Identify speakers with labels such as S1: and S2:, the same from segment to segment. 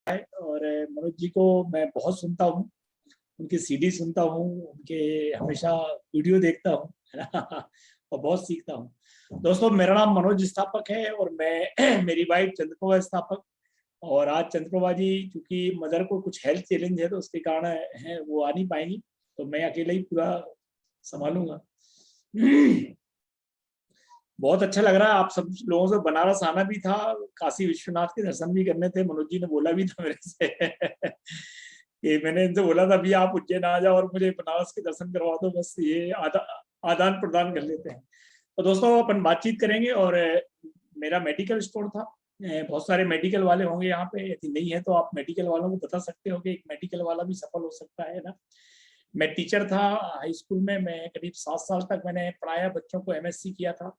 S1: है। और मनोज जी को मैं बहुत सुनता हूँ, उनकी सीडी सुनता हूँ, उनके हमेशा वीडियो देखता हूँ, है ना। और बहुत सीखता हूँ। दोस्तों, मेरा नाम मनोज स्थापक है और मैं मेरी वाइफ चंद्रप्रभा स्थापक। और आज चंद्रप्रभा जी चूंकि मदर को कुछ हेल्थ चैलेंज है तो उसके कारण है वो आ नहीं पाएंगी, तो मैं अकेला ही पूरा संभालूंगा। बहुत अच्छा लग रहा है, आप सब लोगों से बनारस आना भी था, काशी विश्वनाथ के दर्शन भी करने थे। मनोज जी ने बोला भी था मेरे से कि मैंने इनसे बोला था भैया आप उज्जैन आ जाओ और मुझे बनारस के दर्शन करवा दो, बस ये आदान प्रदान कर लेते हैं। तो दोस्तों, अपन बातचीत करेंगे। और मेरा मेडिकल स्टोर था, बहुत सारे मेडिकल वाले होंगे यहाँ पे, यदि नहीं है तो आप मेडिकल वालों को बता सकते हो कि एक मेडिकल वाला भी सफल हो सकता है ना। मैं टीचर था हाई स्कूल में, मैं करीब 7 साल तक मैंने पढ़ाया, बच्चों को एमएससी किया था।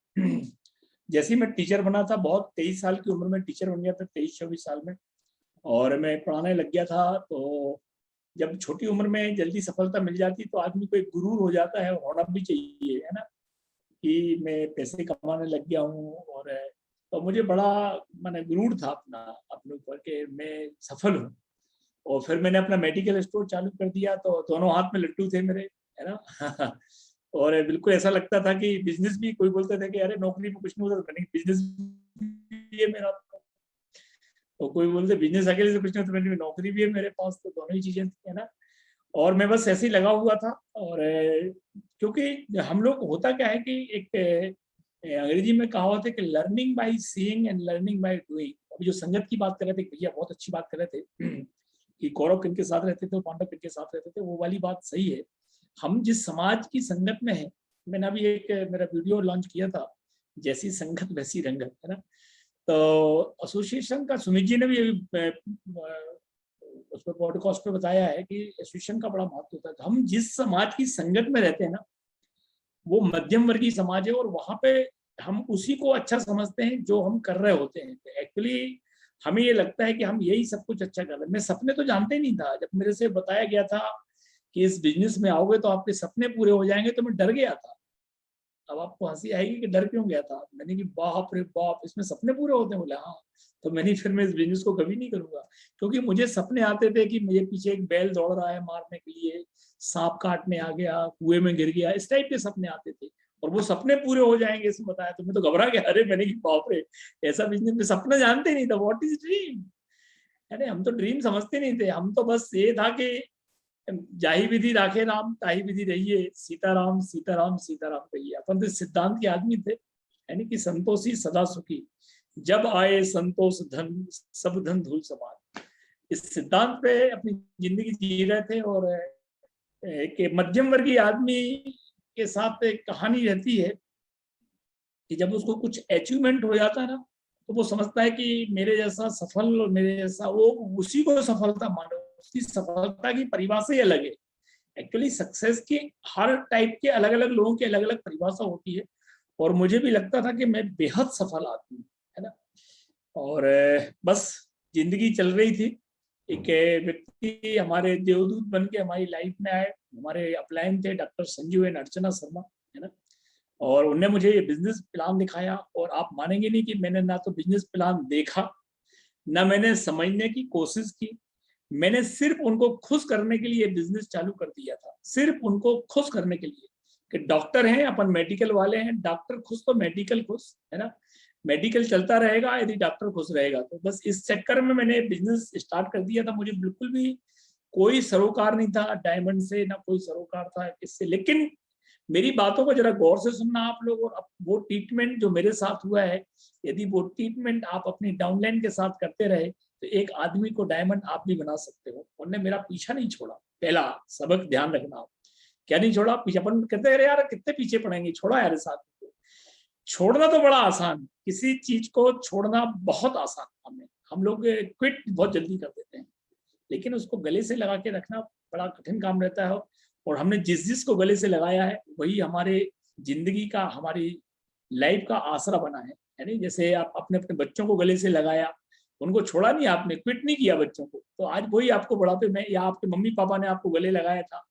S1: जैसे ही मैं टीचर बना था, बहुत 23 साल की उम्र में टीचर बन गया था, 23-24 साल में, और मैं पढ़ाने लग गया था। तो जब छोटी उम्र में जल्दी सफलता मिल जाती तो आदमी को एक गुरूर हो जाता है, होना भी चाहिए, है ना, कि मैं पैसे कमाने लग गया हूँ। और तो मुझे बड़ा मैंने गुरूर था अपने ऊपर के मैं सफल हूँ। और फिर मैंने अपना मेडिकल स्टोर चालू कर दिया, तो दोनों हाथ में लड्डू थे मेरे, है ना। और बिल्कुल ऐसा लगता था कि बिजनेस भी, कोई बोलते थे कि अरे नौकरी में कुछ नहीं होता, नहीं बिजनेस भी है मेरा, तो कोई बोलते बिजनेस अकेले से कुछ नहीं होता, मैंने नौकरी भी है मेरे पास, तो दोनों ही चीजें थी, है ना। और मैं बस ऐसे ही लगा हुआ था। और क्योंकि हम लोग, होता क्या है कि एक अंग्रेजी में कहावत है कि learning by seeing and learning by doing. अभी जो संगत की बात कर रहे थे भैया, बहुत अच्छी बात कर रहे थे कि कौरव किनके साथ रहते थे, पांडव किनके साथ रहते थे, वो वाली बात सही है। हम जिस समाज की संगत में है, मैंने अभी एक मेरा वीडियो लॉन्च किया था, जैसी संगत वैसी रंगत, है ना। तो एसोसिएशन का सुमित जी ने भी उस पर पॉडकास्ट पे बताया है कि एसोसिएशन का बड़ा महत्व होता है। तो हम जिस समाज की संगत में रहते हैं ना, वो मध्यम वर्गीय समाज है, और वहां पे हम उसी को अच्छा समझते हैं जो हम कर रहे होते हैं। एक्चुअली हमें ये लगता है कि हम यही सब कुछ अच्छा कर रहे हैं। मैं सपने तो जानते ही नहीं था, जब मेरे से बताया गया था कि इस बिजनेस में आओगे तो आपके सपने पूरे हो जाएंगे, तो मैं डर गया था। अब आपको हंसी आएगी कि डर क्यों गया था। मैंने कि बाप रे बाप, इसमें सपने पूरे होते हैं। बोले हाँ। तो मैंने फिर मैं इस बिजनेस को कभी नहीं करूंगा, क्योंकि मुझे सपने आते थे कि मेरे पीछे एक बैल दौड़ रहा है मारने के लिए, सांप काटने आ गया, कुएं में गिर गया, इस टाइप के सपने आते थे। और वो सपने पूरे हो जाएंगे इसमें बताया, तो मैं तो घबरा गया। अरे मैंने कि बाप रे, ऐसा बिजनेस में सपना जानते नहीं था, व्हाट इज ड्रीम। अरे हम तो ड्रीम समझते नहीं थे, हम तो बस ये था कि जाही विधि राखे राम, ताही विधि रहिए, सीताराम सीताराम सीताराम कहिए। अपन तो सिद्धांत के आदमी थे, यानी कि संतोषी सदा सुखी, जब आए संतोष धन, सब धन धूल समान। इस सिद्धांत पे अपनी जिंदगी जी रहे थे। और एक मध्यम वर्गीय आदमी के साथ एक कहानी रहती है कि जब उसको कुछ अचीवमेंट हो जाता है ना, तो वो समझता है कि मेरे जैसा सफल, और मेरे जैसा वो, उसी को सफलता मानो। उसकी सफलता की परिभाषा ही अलग है। एक्चुअली सक्सेस की हर टाइप के अलग अलग लोगों की अलग अलग परिभाषा होती है। और मुझे भी लगता था कि मैं बेहद सफल आदमी, है ना। और बस जिंदगी चल रही थी। एक व्यक्ति हमारे देवदूत बन के हमारी लाइफ में आए, हमारे अपलाइन थे डॉक्टर संजीव एंड अर्चना शर्मा, है ना। और उनने मुझे ये बिजनेस प्लान दिखाया, और आप मानेंगे नहीं कि मैंने ना तो बिजनेस प्लान देखा, ना मैंने समझने की कोशिश की। मैंने सिर्फ उनको खुश करने के लिए बिजनेस चालू कर दिया था, सिर्फ उनको खुश करने के लिए कि डॉक्टर हैं अपन, मेडिकल वाले हैं, डॉक्टर खुश तो मेडिकल खुश, है ना। मेडिकल चलता रहेगा यदि डॉक्टर खुश रहेगा। तो बस इस चक्कर में मैंने बिजनेस स्टार्ट कर दिया था। मुझे बिल्कुल भी कोई सरोकार नहीं था डायमंड से, ना कोई सरोकार था इससे। लेकिन मेरी बातों को जरा गौर से सुनना आप लोग। और वो ट्रीटमेंट जो मेरे साथ हुआ है, यदि वो ट्रीटमेंट आप अपनी डाउनलाइन के साथ करते रहे तो एक आदमी को डायमंड आप भी बना सकते हो। उन्होंने मेरा पीछा नहीं छोड़ा। पहला सबक ध्यान रखना, क्या नहीं छोड़ा पीछे। अपन कहते हैं यार कितने पीछे पड़ेंगे, छोड़ा यार साथ। छोड़ना तो बड़ा आसान, किसी चीज को छोड़ना बहुत आसान। हम लोग क्विट बहुत जल्दी कर देते हैं, लेकिन उसको गले से लगा के रखना बड़ा कठिन काम रहता है। और हमने जिस जिस को गले से लगाया है वही हमारे जिंदगी का, हमारी लाइफ का आसरा बना है। यानी जैसे आप अपने अपने बच्चों को गले से लगाया, उनको छोड़ा नहीं आपने, क्विट नहीं किया बच्चों को, तो आज वही आपको बुढ़ापे में, या आपके मम्मी पापा ने आपको गले लगाया था,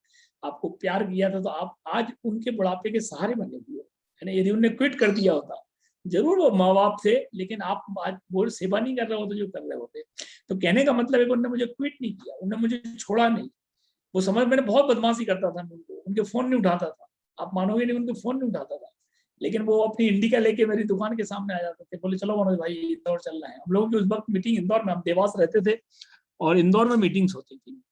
S1: आपको प्यार किया था, तो आप आज उनके बुढ़ापे के सहारे बने हुए, है ना। यदि उन्होंने क्विट कर दिया होता, जरूर वो माँ बाप थे, लेकिन आप आज वो सेवा नहीं कर रहे होते जो कर रहे होते। तो कहने का मतलब है कि उन्होंने मुझे क्विट नहीं किया, उन्होंने मुझे छोड़ा नहीं। वो समझ, मैंने बहुत बदमाशी करता था, उनके फोन नहीं उठाता था, आप मानोगे नहीं, उनके फोन नहीं उठाता था, लेकिन वो अपनी इंडिका लेके मेरी दुकान के सामने आ जाते थे, बोले चलो मनोज भाई इंदौर चलना है। हम लोगों की उस वक्त मीटिंग इंदौर में, हम देवास रहते थे और इंदौर में मीटिंग्स होती थी,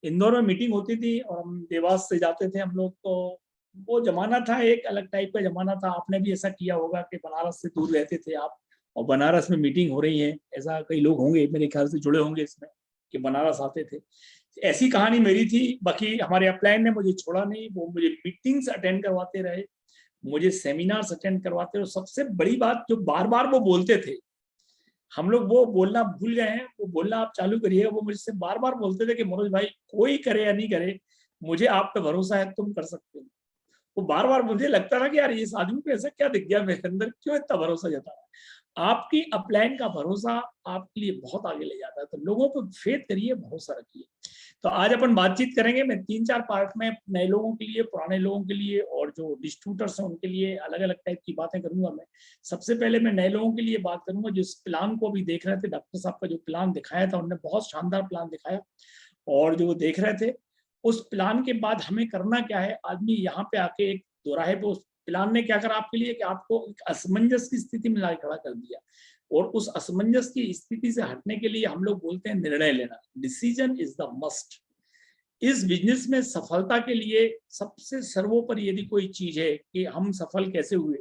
S1: इंदौर में मीटिंग होती थी और हम देवास से जाते थे हम लोग। तो वो जमाना था, एक अलग टाइप का जमाना था। आपने भी ऐसा किया होगा कि बनारस से दूर रहते थे आप और बनारस में मीटिंग हो रही है, ऐसा कई लोग होंगे मेरे ख्याल से जुड़े होंगे इसमें कि बनारस आते थे। ऐसी कहानी मेरी थी। बाकी हमारे अपलाइन ने मुझे छोड़ा नहीं, वो मुझे मीटिंग्स अटेंड करवाते रहे, मुझे सेमिनार्स अटेंड करवाते रहे। सबसे बड़ी बात जो बार बार वो बोलते थे, हम लोग वो बोलना भूल गए हैं, वो बोलना आप चालू करिएगा। वो मुझसे बार बार बोलते थे कि मनोज भाई कोई करे या नहीं करे, मुझे आप पे भरोसा है, तुम कर सकते हो। वो बार बार, मुझे लगता था कि यार इस आदमी को ऐसा क्या दिख गया मेरे अंदर, क्यों इतना भरोसा जता रहा है। आपकी अपलाइन का भरोसा आपके लिए बहुत आगे ले जाता है। तो लोगों पर फेथ करिए, भरोसा रखिए। तो आज अपन बातचीत करेंगे, मैं 3-4 पार्ट में नए लोगों के लिए, पुराने लोगों के लिए और जो डिस्ट्रीब्यूटर्स हैं उनके लिए अलग अलग टाइप की बातें करूंगा मैं। सबसे पहले मैं नए लोगों के लिए बात करूंगा, जो इस प्लान को अभी देख रहे थे, डॉक्टर साहब का जो प्लान दिखाया था, उन्होंने बहुत शानदार प्लान दिखाया, और जो वो देख रहे थे उस प्लान के बाद हमें करना क्या है। आदमी यहाँ पे आके एक दोराहे पे, उस प्लान ने क्या करा आपके लिए कि आपको एक असमंजस की स्थिति में ला खड़ा कर दिया, और उस असमंजस की स्थिति से हटने के लिए हम लोग बोलते हैं निर्णय लेना। Decision is the must. इस बिजनेस में सफलता के लिए सबसे सर्वोपरि यदि कोई चीज है कि हम सफल कैसे हुए,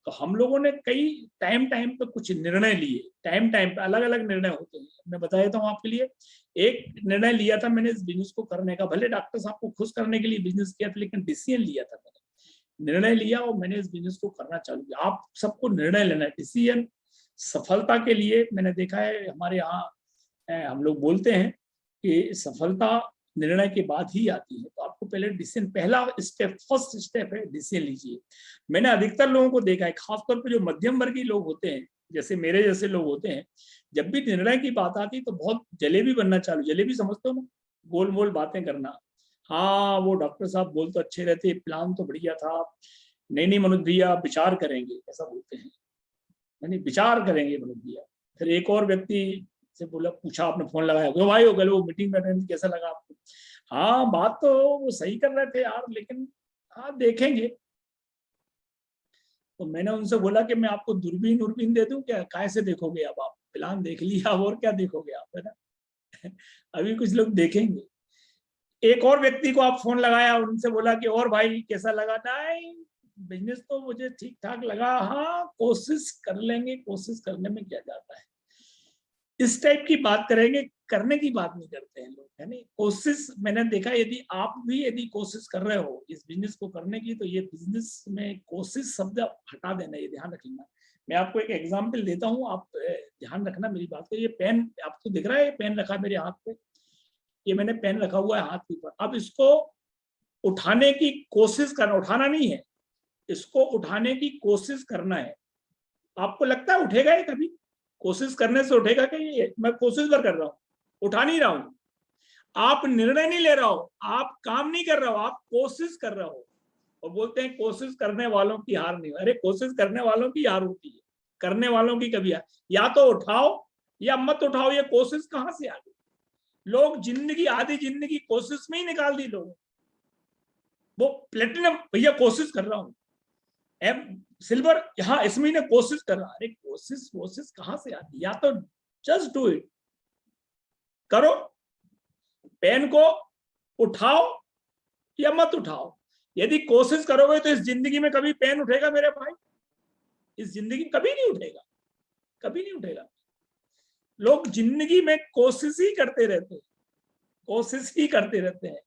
S1: तो हम लोगों ने कई टाइम टाइम पे कुछ निर्णय लिए। टाइम टाइम पे अलग अलग निर्णय होते हैं, मैं बता देता हूँ आपके लिए। एक निर्णय लिया था मैंने इस बिजनेस को करने का, भले डॉक्टर साहब को खुश करने के लिए बिजनेस किया था, लेकिन डिसीजन लिया था मैंने, निर्णय लिया और मैंने इस बिजनेस को करना चालू किया। आप सबको निर्णय लेना है, डिसीजन। सफलता के लिए मैंने देखा है हमारे यहाँ हम लोग बोलते हैं कि सफलता निर्णय के बाद ही आती है। तो आपको पहले डिसीजन, पहला स्टेप, फर्स्ट स्टेप है डिसीजन लीजिए। मैंने अधिकतर लोगों को देखा है, खासतौर पर जो मध्यम वर्गीय लोग होते हैं, जैसे मेरे जैसे लोग होते हैं, जब भी निर्णय की बात आती तो बहुत जलेबी बनना चालू, जलेबी समझते हो ना, गोल मोल बातें करना। हाँ वो डॉक्टर साहब बोल तो अच्छे रहते, प्लान तो बढ़िया था, नहीं नहीं मनोज भैया विचार करेंगे, ऐसा बोलते हैं, नहीं विचार करेंगे मनोज भैया। फिर एक और व्यक्ति से बोला, पूछा, आपने फोन लगाया, क्यों भाई हो गए, वो मीटिंग में अटेंड, कैसा लगा आपको? हाँ बात तो वो सही कर रहे थे यार, लेकिन हाँ देखेंगे। तो मैंने उनसे बोला कि मैं आपको दूरबीन दूरबीन दे दूं क्या, काय से देखोगे, अब आप प्लान देख लिया, अब और क्या देखोगे आप, है ना। अभी कुछ लोग देखेंगे। एक और व्यक्ति को आप फोन लगाया, उनसे बोला कि और भाई कैसा लगा? नहीं बिजनेस तो मुझे ठीक ठाक लगा, हाँ कोशिश कर लेंगे, कोशिश करने में क्या जाता है। इस टाइप की बात करेंगे, करने की बात नहीं करते हैं लोग, है नहीं। कोशिश, मैंने देखा यदि आप भी यदि कोशिश कर रहे हो इस बिजनेस को करने की, तो ये बिजनेस में कोशिश शब्द हटा देना, ये ध्यान रखना। मैं आपको एक एग्जांपल देता हूँ, आप ध्यान रखना मेरी बात को। ये पेन आपको दिख रहा है, ये पेन रखा मेरे हाथ पे, ये मैंने पेन रखा हुआ है हाथ के ऊपर। अब इसको उठाने की कोशिश करना, उठाना नहीं है, इसको उठाने की कोशिश करना है। आपको लगता है उठेगा ये कभी? कोशिश करने से उठेगा कि ये? मैं कोशिश कर रहा हूँ, उठा नहीं रहा हूँ। आप निर्णय नहीं ले रहा हो, आप काम नहीं कर रहे हो, आप कोशिश कर रहे हो। और बोलते हैं कोशिश करने वालों की हार नहीं। अरे कोशिश करने वालों की हार होती है, करने वालों की कभी हार। या तो उठाओ या मत उठाओ, ये कोशिश कहां से आ गई? लोग जिंदगी, आधी जिंदगी कोशिश में ही निकाल दी लोगों। वो प्लेटिनम भैया कोशिश कर रहा हूँ, एम सिल्वर यहाँ इस महीने कोशिश कर रहा। अरे कोशिश कोशिश कहां से आती? या तो जस्ट डू इट, करो, पेन को उठाओ या मत उठाओ। यदि कोशिश करोगे तो इस जिंदगी में कभी पेन उठेगा मेरे भाई? इस जिंदगी कभी नहीं उठेगा, कभी नहीं उठेगा। लोग जिंदगी में कोशिश ही करते रहते हैं, कोशिश ही करते रहते हैं।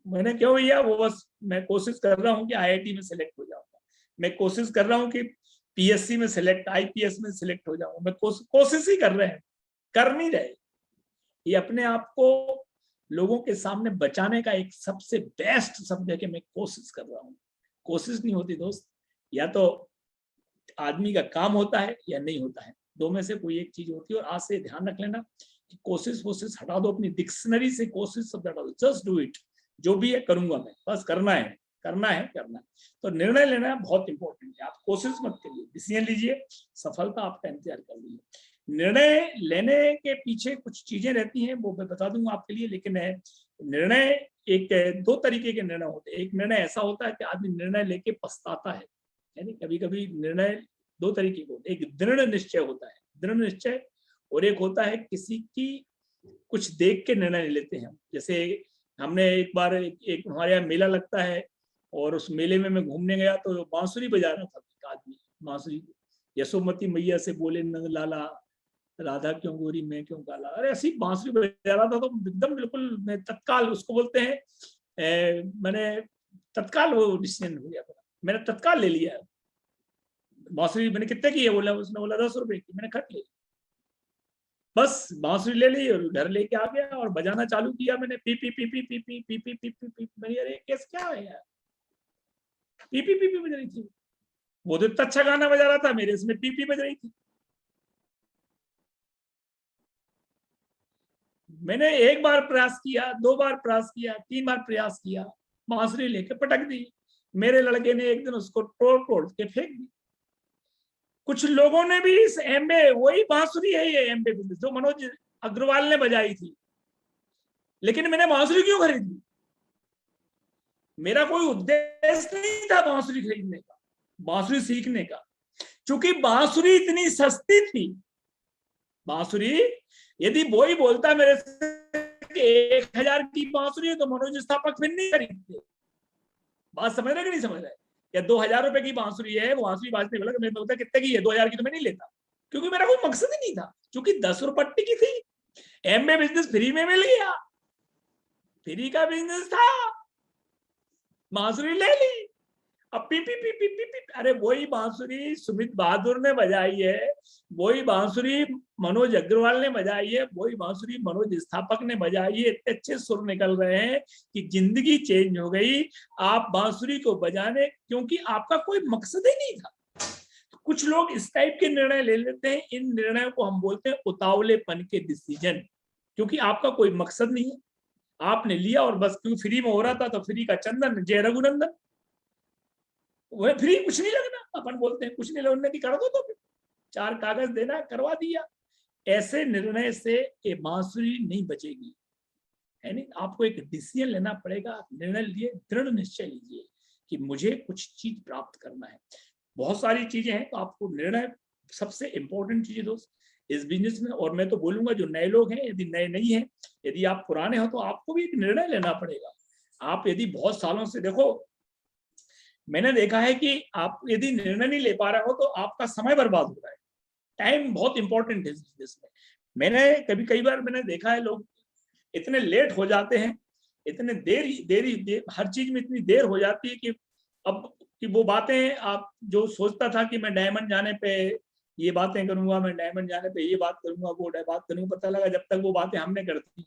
S1: मैंने क्यों भैया, वो बस मैं कोशिश कर रहा हूँ कि आईआईटी में सिलेक्ट हो जाऊंगा, मैं कोशिश कर रहा हूँ कि पीएससी में सिलेक्ट, आईपीएस में सिलेक्ट हो जाऊंगा। मैं कोशिश ही कर रहे हैं, कर नहीं रहे। ये अपने आप को लोगों के सामने बचाने का एक सबसे बेस्ट शब्द है कि मैं कोशिश कर रहा हूँ। कोशिश नहीं होती दोस्त, या तो आदमी का काम होता है या नहीं होता है, दो में से कोई एक चीज होती है। और आज से ध्यान रख लेना कि कोशिश कोशिश हटा दो, अपनी डिक्शनरी से कोशिश शब्द हटा दो। जस्ट डू इट, जो भी है करूंगा मैं, बस करना है, करना है करना है। तो निर्णय लेना बहुत इंपॉर्टेंट है। आप कोशिश मत करिए, डिसीजन लीजिए, सफलता आपका इंतजार कर रही है। निर्णय लेने के पीछे कुछ चीजें रहती हैं, वो मैं बता दूंगा आपके लिए। लेकिन निर्णय एक दो तरीके के निर्णय होते हैं। एक निर्णय ऐसा होता है कि आदमी निर्णय लेके पछताता है, यानी कभी कभी निर्णय दो तरीके के होते हैं। एक दृढ़ निश्चय होता है, दृढ़ निश्चय, और एक होता है किसी की कुछ देख के निर्णय लेते हैं। जैसे हमने एक बार एक हमारे यहाँ मेला लगता है, और उस मेले में मैं घूमने गया तो बांसुरी बजा रहा था एक आदमी, बांसुरी। यशोमती मैया से बोले नंद लाला, राधा क्यों गोरी मैं क्यों काला, अरे ऐसी बांसुरी बजा रहा था। तो एकदम बिल्कुल मैं तत्काल, उसको बोलते हैं मैंने तत्काल वो डिसीजन हो गया था, मैंने तत्काल ले लिया। बांसुरी मैंने कितने की है बोला, उसने बोला 10 रुपए की, मैंने खट ली। बस बांसुरी ले ली और घर लेके आ गया और बजाना चालू किया मैंने, P P P P P P P P P P P. मैंने अरे कैसे क्या है यार, पी पी पी पी बज रही थी। वो तो इतना अच्छा गाना बजा रहा था, मेरे इसमें पी पी बज रही थी। मैंने एक बार प्रयास किया, 2 बार प्रयास किया, 3 बार प्रयास किया, बांसुरी लेके पटक दी। मेरे लड़के ने एक दिन उसको तोड़ तोड़ के फेंक दी। कुछ लोगों ने भी इस एम्बे, वही बांसुरी है ये एम्बे जो मनोज अग्रवाल ने बजाई थी, लेकिन मैंने बांसुरी क्यों खरीदी? मेरा कोई उद्देश्य नहीं था बांसुरी खरीदने का, बांसुरी सीखने का। क्योंकि बांसुरी इतनी सस्ती थी, बांसुरी यदि वो ही बोलता मेरे से 1000 की बांसुरी है तो मनोज स्थापक फिर नहीं खरीदते। बात समझ रहे कि नहीं समझ रहे? या 2000 रुपए की बांसुरी है, वो बांसुरी बाजने वाला मैं बोलता कितने की है, 2000 की तो मैं नहीं लेता, क्योंकि मेरा कोई मकसद ही नहीं था। क्योंकि 10 रुपट्टी की थी, एमए बिजनेस फ्री में मिल गया, फ्री का बिजनेस था, बांसुरी ले ली। अब P P P P P P, अरे वही बांसुरी सुमित बहादुर ने बजाई है, वही बांसुरी मनोज अग्रवाल ने बजाई है, वही बांसुरी मनोज स्थापक ने बजाई है। इतने अच्छे सुर निकल रहे हैं कि जिंदगी चेंज हो गई आप बांसुरी को बजाने, क्योंकि आपका कोई मकसद ही नहीं था। तो कुछ लोग इस टाइप के निर्णय ले लेते हैं, इन निर्णयों को हम बोलते हैं उतावलेपन के डिसीजन, क्योंकि आपका कोई मकसद नहीं है, आपने लिया और बस क्यों फ्री में हो रहा था तो फ्री का चंदन जय रघुनंदन, वह फ्री कुछ नहीं लगना, अपन बोलते हैं कुछ नहीं लगने की, कर दो तो 4 कागज देना, करवा दिया। ऐसे निर्णय से ये बांसुरी नहीं बचेगी, है नहीं। आपको एक डिसीजन लेना पड़ेगा, निर्णय लिए, दृढ़ निश्चय लीजिए कि मुझे कुछ चीज प्राप्त करना है। बहुत सारी चीजें हैं, तो आपको निर्णय सबसे इंपॉर्टेंट चीज है दोस्त इस बिजनेस में। और मैं तो बोलूंगा जो नए लोग हैं, यदि नए नहीं है, यदि आप पुराने हो, तो आपको भी एक निर्णय लेना पड़ेगा। आप यदि बहुत सालों से, देखो मैंने देखा है कि आप यदि निर्णय नहीं ले पा रहे हो तो आपका समय बर्बाद हो रहा है। टाइम बहुत इंपॉर्टेंट है इस बिजनेस में। मैंने कई बार मैंने देखा है लोग इतने लेट हो जाते हैं, इतने देरी हर चीज में इतनी देर हो जाती है कि अब कि वो बातें, आप जो सोचता था कि मैं डायमंड जाने पे ये बातें करूंगा, मैं डायमंड जाने पे ये बात करूंगा, वो बात करूंगा, पता लगा जब तक वो बातें हमने कर दी,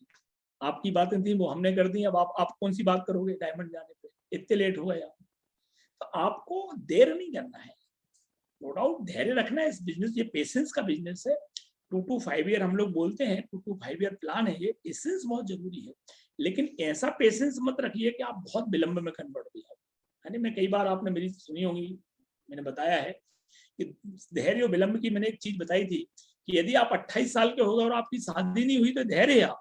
S1: आपकी बातें थी वो हमने कर दी, अब आप कौन सी बात करोगे डायमंड जाने पे, इतने लेट हो गए आप। तो आपको देर नहीं करना है, नो डाउट धैर्य रखना है इस बिजनेस, ये पेशेंस का बिजनेस है। 2 to 5 ईयर हम लोग बोलते हैं, 2 to 5 ईयर प्लान है, ये पेशेंस बहुत जरूरी है। लेकिन ऐसा पेशेंस मत रखिए कि आप बहुत विलंब में कन्वर्ट हो जाओ, है ना। मैं कई बार, आपने मेरी सुनी होगी, मैंने बताया है कि धैर्य और विलंब की मैंने एक चीज बताई थी कि यदि आप 28 साल के हो गए और आपकी शादी नहीं हुई तो धैर्य है, आप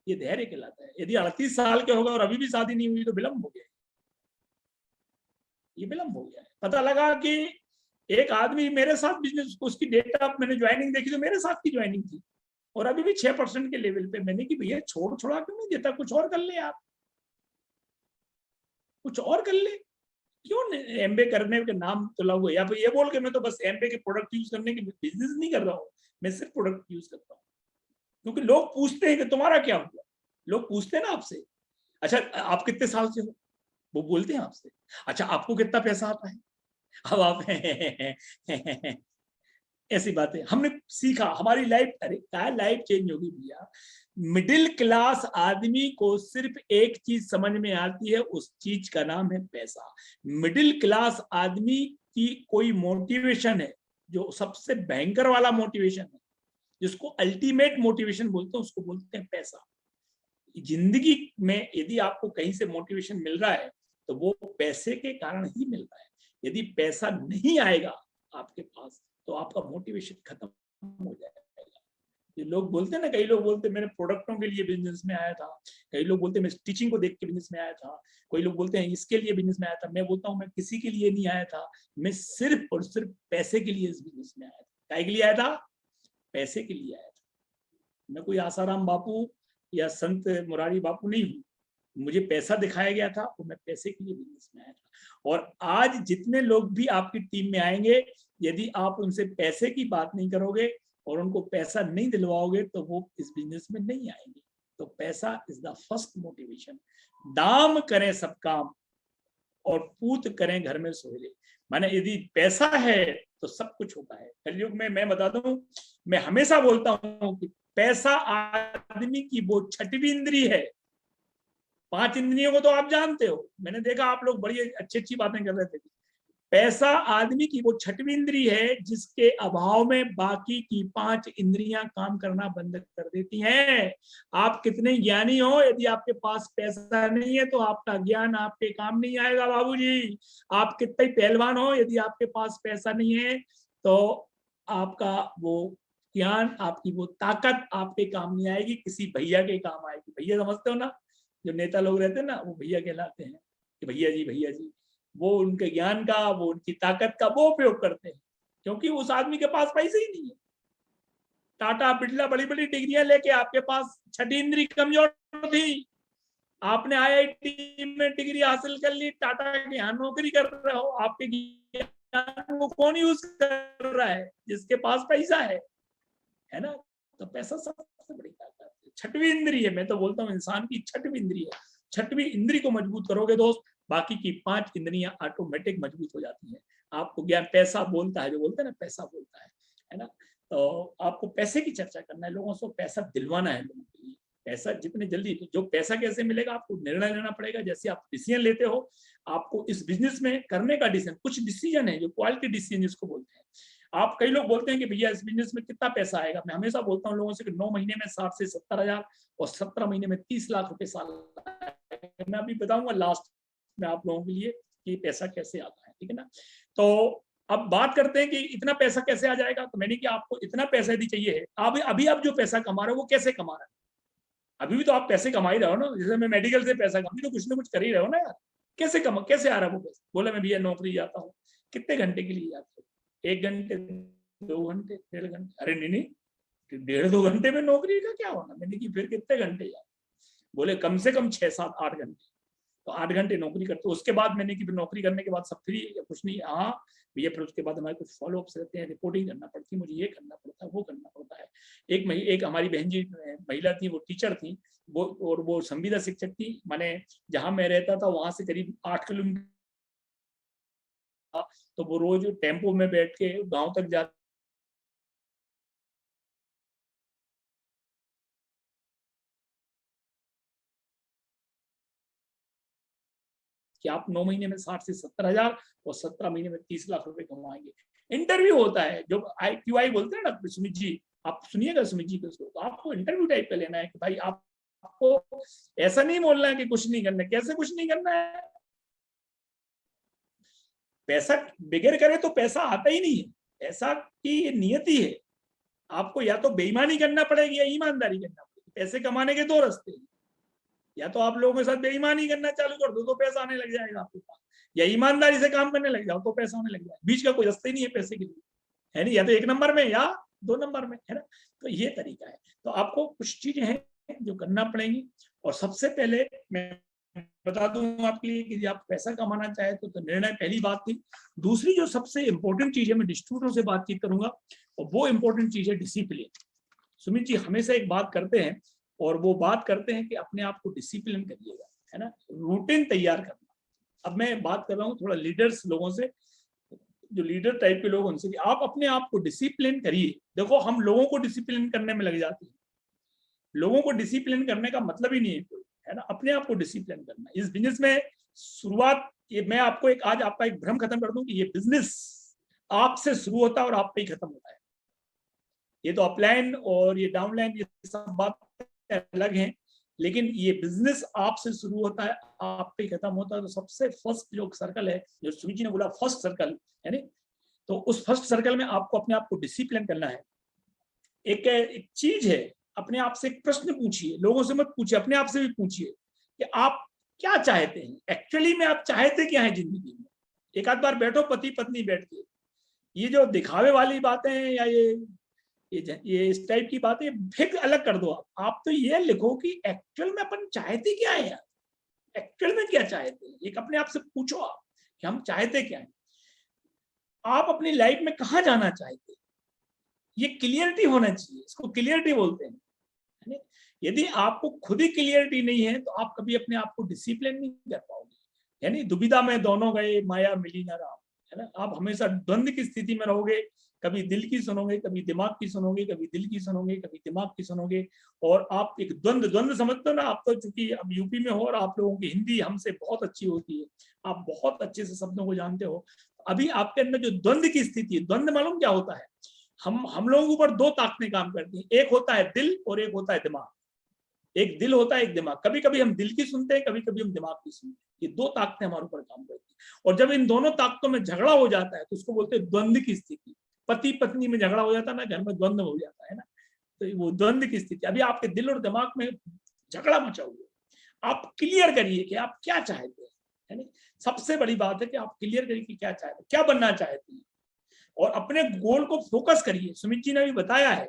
S1: ये धैर्य कहलाता है। यदि 38 साल के हो गए और अभी भी शादी नहीं हुई तो विलंब हो गया, ये विलंब हो गया है। पता लगा कि एक आदमी मेरे साथ बिजनेस, उसकी डेट ऑफ मैंने ज्वाइनिंग देखी तो मेरे साथ की ज्वाइनिंग थी और अभी भी 6% के लेवल पे। मैंने कि भैया छोड़ा क्यों नहीं देता, कुछ और कर ले आप, कुछ और कर ले, क्यों एमबे करने के नाम तो लागू, या फिर ये बोल के मैं तो बस एमबे के प्रोडक्ट यूज करने की बिजनेस नहीं कर रहा हूँ, मैं सिर्फ प्रोडक्ट यूज करता हूँ। क्योंकि लोग पूछते हैं कि तुम्हारा क्या हुआ, लोग पूछते हैं ना आपसे, अच्छा आप कितने साल से हो, वो बोलते हैं आपसे, अच्छा आपको कितना पैसा आता है, अब आप ऐसी बातें हमने सीखा, हमारी लाइफ, अरे क्या लाइफ चेंज होगी भैया। मिडिल क्लास आदमी को सिर्फ एक चीज समझ में आती है, उस चीज का नाम है पैसा। मिडिल क्लास आदमी की कोई मोटिवेशन है जो सबसे भयंकर वाला मोटिवेशन है, जिसको अल्टीमेट मोटिवेशन बोलते हैं, उसको बोलते हैं पैसा। जिंदगी में यदि आपको कहीं से मोटिवेशन मिल रहा है तो वो पैसे के कारण ही मिल रहा है। यदि पैसा नहीं आएगा आपके पास तो आपका मोटिवेशन खत्म हो जाएगा। ये लोग बोलते हैं ना, कई लोग बोलते हैं मैंने प्रोडक्टों के लिए बिजनेस में आया था, कई लोग बोलते हैं मैं टीचिंग को देख के बिजनेस में आया था, कोई लोग बोलते हैं इसके लिए बिजनेस में आया था। मैं बोलता हूँ मैं किसी के लिए नहीं आया था, मैं सिर्फ और सिर्फ पैसे के लिए इस बिजनेस में आया था। क्या के लिए आया था? पैसे के लिए आया था। मैं कोई आसाराम बापू या संत मुरारी बापू नहीं हूँ, मुझे पैसा दिखाया गया था तो मैं पैसे के लिए बिजनेस में आया था। और आज जितने लोग भी आपकी टीम में आएंगे, यदि आप उनसे पैसे की बात नहीं करोगे और उनको पैसा नहीं दिलवाओगे तो वो इस बिजनेस में नहीं आएंगे। तो पैसा इज द फर्स्ट मोटिवेशन। दाम करें सब काम और पूत करें घर में सोहले। माने यदि पैसा है तो सब कुछ होता है। कलयुग में मैं बता दूं, मैं हमेशा बोलता हूं कि पैसा आदमी की वो छठवीं इंद्री है। 5 इंद्रियों को तो आप जानते हो, मैंने देखा आप लोग बड़ी अच्छी अच्छी बातें कर रहे थे। पैसा आदमी की वो छठवीं इंद्री है जिसके अभाव में बाकी की 5 इंद्रियां काम करना बंद कर देती हैं। आप कितने ज्ञानी हो, यदि आपके पास पैसा नहीं है तो आपका ज्ञान आपके काम नहीं आएगा बाबूजी। आप कितने पहलवान हो, यदि आपके पास पैसा नहीं है तो आपका वो ज्ञान, आपकी वो ताकत आपके काम नहीं आएगी, किसी भैया के काम आएगी। भैया समझते हो ना, जो नेता लोग रहते हैं ना, वो भैया कहलाते हैं कि भैया जी वो उनके ज्ञान का, वो उनकी ताकत का वो उपयोग करते हैं, क्योंकि उस आदमी के पास पैसे ही नहीं है। टाटा बिरला बड़ी बड़ी डिग्रियां लेके आपके पास छठी इंद्री कमजोर थी, आपने आईआईटी में डिग्री हासिल कर ली, टाटा के यहाँ नौकरी कर रहे हो, आपके ज्ञान को कौन यूज कर रहा है? जिसके पास पैसा है ना। तो पैसा सबसे बड़ी ताकत है, छठवीं इंद्री है। मैं तो बोलता हूँ इंसान की छठवीं इंद्री है। छठवीं इंद्री को मजबूत करोगे दोस्त, बाकी की 5 इंद्रियां ऑटोमेटिक मजबूत हो जाती हैं। आपको ज्ञान पैसा बोलता है, जो बोलते हैं ना पैसा बोलता है ना। तो आपको पैसे की चर्चा करना है, लोगों से पैसा दिलवाना है लोगों के लिए। पैसा जितने जल्दी, जो पैसा कैसे मिलेगा, आपको निर्णय लेना पड़ेगा। जैसे आप डिसीजन लेते हो, आपको इस बिजनेस में करने का डिसीजन, कुछ डिसीजन है जो क्वालिटी डिसीजन जिसको बोलते हैं। आप कई लोग बोलते हैं कि भैया इस बिजनेस में कितना पैसा आएगा। मैं हमेशा बोलता हूँ लोगों से कि 9 महीने में 60 से 70 हजार और 17 महीने में 30 लाख रुपए साल। मैं अभी बताऊंगा लास्ट में आप लोगों के लिए कि पैसा कैसे आता है, ठीक है ना। तो अब बात करते हैं कि इतना पैसा कैसे आ जाएगा। तो मैंने कि आपको इतना पैसा यदि चाहिए है, अभी आप जो पैसा कमा रहे हो वो कैसे कमा रहे हो? अभी भी तो आप पैसे कमा ही रहे हो ना। जैसे मैं मेडिकल से पैसा कमा, तो कुछ ना कुछ कर ही रहे हो ना यार। कैसे आ रहा है वो पैसा? बोले मैं भैया नौकरी जाता हूँ। कितने घंटे के लिए जाते हो? 1 घंटे, 2 घंटे, 1.5 घंटे? अरे नहीं, 1.5-2 घंटे में नौकरी का क्या होना? मैंने कि फिर कितने घंटे जाते? बोले कम से कम 6-7-8 घंटे। तो 8 घंटे नौकरी करते। उसके बाद मैंने कि नौकरी करने के बाद सब फ्री या कुछ नहीं? हाँ भैया, फिर उसके बाद हमारे कुछ फॉलो अप्स रहते हैं, रिपोर्टिंग करना पड़ती है, मुझे ये करना पड़ता है, वो करना पड़ता है। एक हमारी बहन जी महिला थी, वो टीचर थी, वो संविदा शिक्षक थी। माने जहां मैं रहता था वहां से करीब 8 किलोमीटर, तो वो रोज टेम्पो में बैठ के गांव तक जाती। कि आप 9 महीने में 60 से 70 हजार और 17 महीने में 30 लाख रुपए कमाएंगे। इंटरव्यू होता है जो IQI बोलते हैं ना, सुमित जी आप सुनिएगा, सुमित जी को, तो आपको इंटरव्यू टाइप का लेना है कि भाई आपको ऐसा नहीं बोलना है कि कुछ नहीं करना है। कैसे कुछ नहीं करना है? पैसा बगैर करे तो पैसा आता ही नहीं है, पैसा की ये नियति है। आपको या तो बेईमानी करना पड़ेगी या ईमानदारी करना पड़ेगी। पैसे कमाने के 2 रास्ते हैं, या तो आप लोगों के साथ बेईमानी करना चालू कर दो तो पैसा आने लग जाएगा आपके पास, या ईमानदारी से काम करने लग जाओ तो पैसा आने लग जाएगा। बीच का कोई रास्ता ही नहीं है पैसे के लिए, है नहीं, या तो 1 नंबर में या 2 नंबर में, है ना। तो ये तरीका है। तो आपको कुछ चीजें हैं जो करना पड़ेंगी। और सबसे पहले मैं बता दूं आपके लिए कि आप पैसा कमाना चाहे तो निर्णय पहली बात थी। दूसरी जो सबसे इंपॉर्टेंट चीज है, मैं डिस्ट्रीब्यूटर से बातचीत करूंगा, और वो इंपॉर्टेंट चीज है डिसिप्लिन। सुमित जी हमेशा एक बात करते हैं, और वो बात करते हैं कि अपने आप को डिसिप्लिन करिएगा, है ना, रूटीन तैयार करना। अब मैं बात कर रहा हूँ थोड़ा लीडर्स लोगों से, जो लीडर टाइप के लोग, उनसे कि आप अपने आप को डिसिप्लिन करिए। देखो हम लोगों को डिसिप्लिन करने में लग जाते हैं, लोगों को डिसिप्लिन करने का मतलब ही नहीं है कोई, है ना। अपने आप को डिसिप्लिन करना इस बिजनेस में शुरुआत, ये मैं आपको आज आपका एक भ्रम खत्म कर दूं कि ये बिजनेस आपसे शुरू होता है और आप पे ही खत्म होता है। ये तो अपलाइन और ये डाउनलाइन ये सब बात अलग है, लेकिन ये बिजनेस आपसे शुरू होता है, आप पे खत्म होता है। तो सबसे फर्स्ट जो सर्कल है, जो सुमित जी ने बोला फर्स्ट सर्कल है ना, तो उस फर्स्ट सर्कल में आपको अपने आप को डिसिप्लिन करना है। एक चीज है, अपने आप से एक प्रश्न पूछिए, लोगों से मत पूछिए, अपने आप से भी पूछिए कि आप क्या चाहते हैं, एक्चुअली में आप चाहते क्या है जिंदगी में। एक आध बार बैठो पति पत्नी बैठ के, ये जो दिखावे वाली बातें हैं या ये इस टाइप की बातें फिर अलग कर दो। आप तो ये लिखो कि एक्चुअल में अपन चाहते क्या है यार, एक्चुअल में क्या चाहते हैं, एक अपने आप से पूछो आप कि हम चाहते क्या है, आप अपनी लाइफ में कहाँ जाना चाहते हैं। ये क्लियरिटी होना चाहिए, इसको क्लियरिटी बोलते हैं। यदि आपको खुद ही क्लियरिटी नहीं है तो आप कभी अपने आप को डिसिप्लिन नहीं कर पाओगे। यानी दुविधा में दोनों गए, माया मिली ना राम, है ना। आप हमेशा द्वंद्व की स्थिति में रहोगे, कभी दिल की सुनोगे, कभी दिमाग की सुनोगे, कभी दिल की सुनोगे, कभी दिमाग की सुनोगे। और आप एक द्वंद्व समझते हो ना, आप तो चूंकि अब यूपी में हो और आप लोगों की हिंदी हमसे बहुत अच्छी होती है, आप बहुत अच्छे से शब्दों को जानते हो। अभी आपके अंदर जो द्वंद्व की स्थिति है, द्वंद्व मालूम क्या होता है, हम लोगों के ऊपर दो ताकतें काम करती हैं, एक होता है दिल और एक होता है दिमाग। एक दिल होता है एक दिमाग, कभी कभी हम दिल की सुनते हैं, कभी कभी हम दिमाग की सुनते हैं। ये दो ताकतें हमारे ऊपर काम करती हैं, और जब इन दोनों ताकतों में झगड़ा हो जाता है तो उसको बोलते हैं द्वंद्व की स्थिति। पति पत्नी में झगड़ा हो जाता है ना, घर में द्वंद्व हो जाता है ना, तो वो द्वंद्व की स्थिति। अभी आपके दिल और दिमाग में झगड़ा मचा हुआ है, आप क्लियर करिए कि आप क्या चाहते हैं, है ना। सबसे बड़ी बात है कि आप क्लियर करिए कि क्या चाहते हैं, क्या बनना चाहते हैं, और अपने गोल को फोकस करिए। सुमित जी ने भी बताया है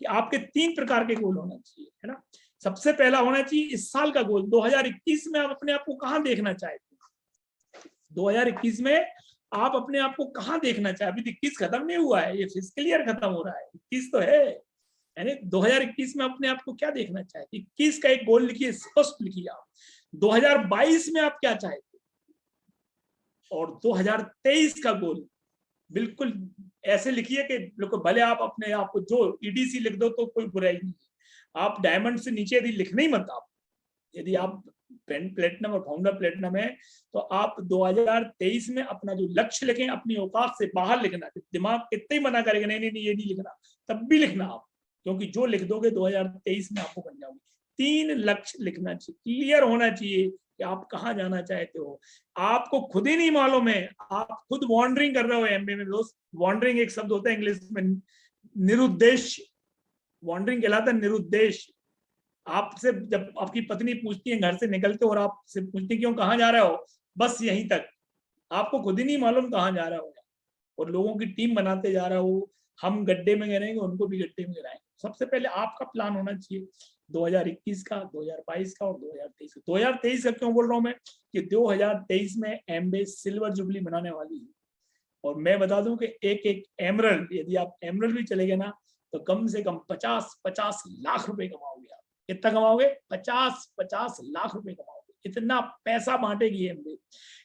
S1: कि आपके 3 प्रकार के गोल होना चाहिए, है ना। सबसे पहला होना चाहिए इस साल का गोल, 2021 में आप अपने आप को कहां देखना चाहते हैं। 2021 में आप अपने आप को कहां देखना चाहते हैं। अभी 21 खत्म नहीं हुआ है, ये फिजिकल ईयर खत्म हो रहा है, 21 तो है, यानी 2021 में अपने आप को क्या देखना चाहते हैं। 21 का एक गोल लिखिए, स्पष्ट लिखिए आप। 2022 में आप क्या चाहते हैं, और 2023 का गोल बिल्कुल ऐसे लिखिए कि भले आप अपने आप को जो ईडीसी लिख दो तो कोई बुराई नहीं है, आप डायमंड से नीचे यदि लिखना ही मत। आप यदि आप प्लेटिनम और फाउंडर प्लेटिनम है तो आप 2023 में अपना जो लक्ष्य लिखें, अपनी औकात से बाहर लिखना। दिमाग कितने ही मना करेगा, नहीं नहीं नहीं ये नहीं लिखना, तब भी लिखना आप, क्योंकि जो लिख दोगे 2023 में आपको बन जाओगे। 3 लक्ष्य लिखना चाहिए, क्लियर होना चाहिए कि आप कहाँ जाना चाहते हो। आपको खुद ही नहीं मालूम है, आप खुद वॉन्डरिंग कर रहे हो। एमबीए में दोस्त, वॉन्डरिंग एक शब्द होता है इंग्लिश में, निरुद्देश्य, वॉन्डरिंग कहलाता है निरुद्देश्य। आपसे जब आपकी पत्नी पूछती है घर से निकलते हो और आपसे पूछती क्यों, कहाँ जा रहे हो, बस यहीं तक, आपको खुद ही नहीं मालूम कहाँ जा रहा हो, और लोगों की टीम बनाते जा रहा हो। हम गड्ढे में गिरेंगे, उनको भी गड्ढे में गिराएंगे। सबसे पहले आपका प्लान होना चाहिए 2021 का, 2022 का और 2023 का। 2023 का क्यों बोल रहा हूं मैं, कि 2023 में एमबे सिल्वर जुबली बनाने वाली है। और मैं बता दूं कि एक एक एमरल्ड, यदि आप एमरल्ड भी चलेंगे ना, तो कम से कम 50 लाख रुपए कमाओगे आप। कितना कमाओगे, 50 लाख रुपए कमाओगे। इतना पैसा बांटेगी एमबे।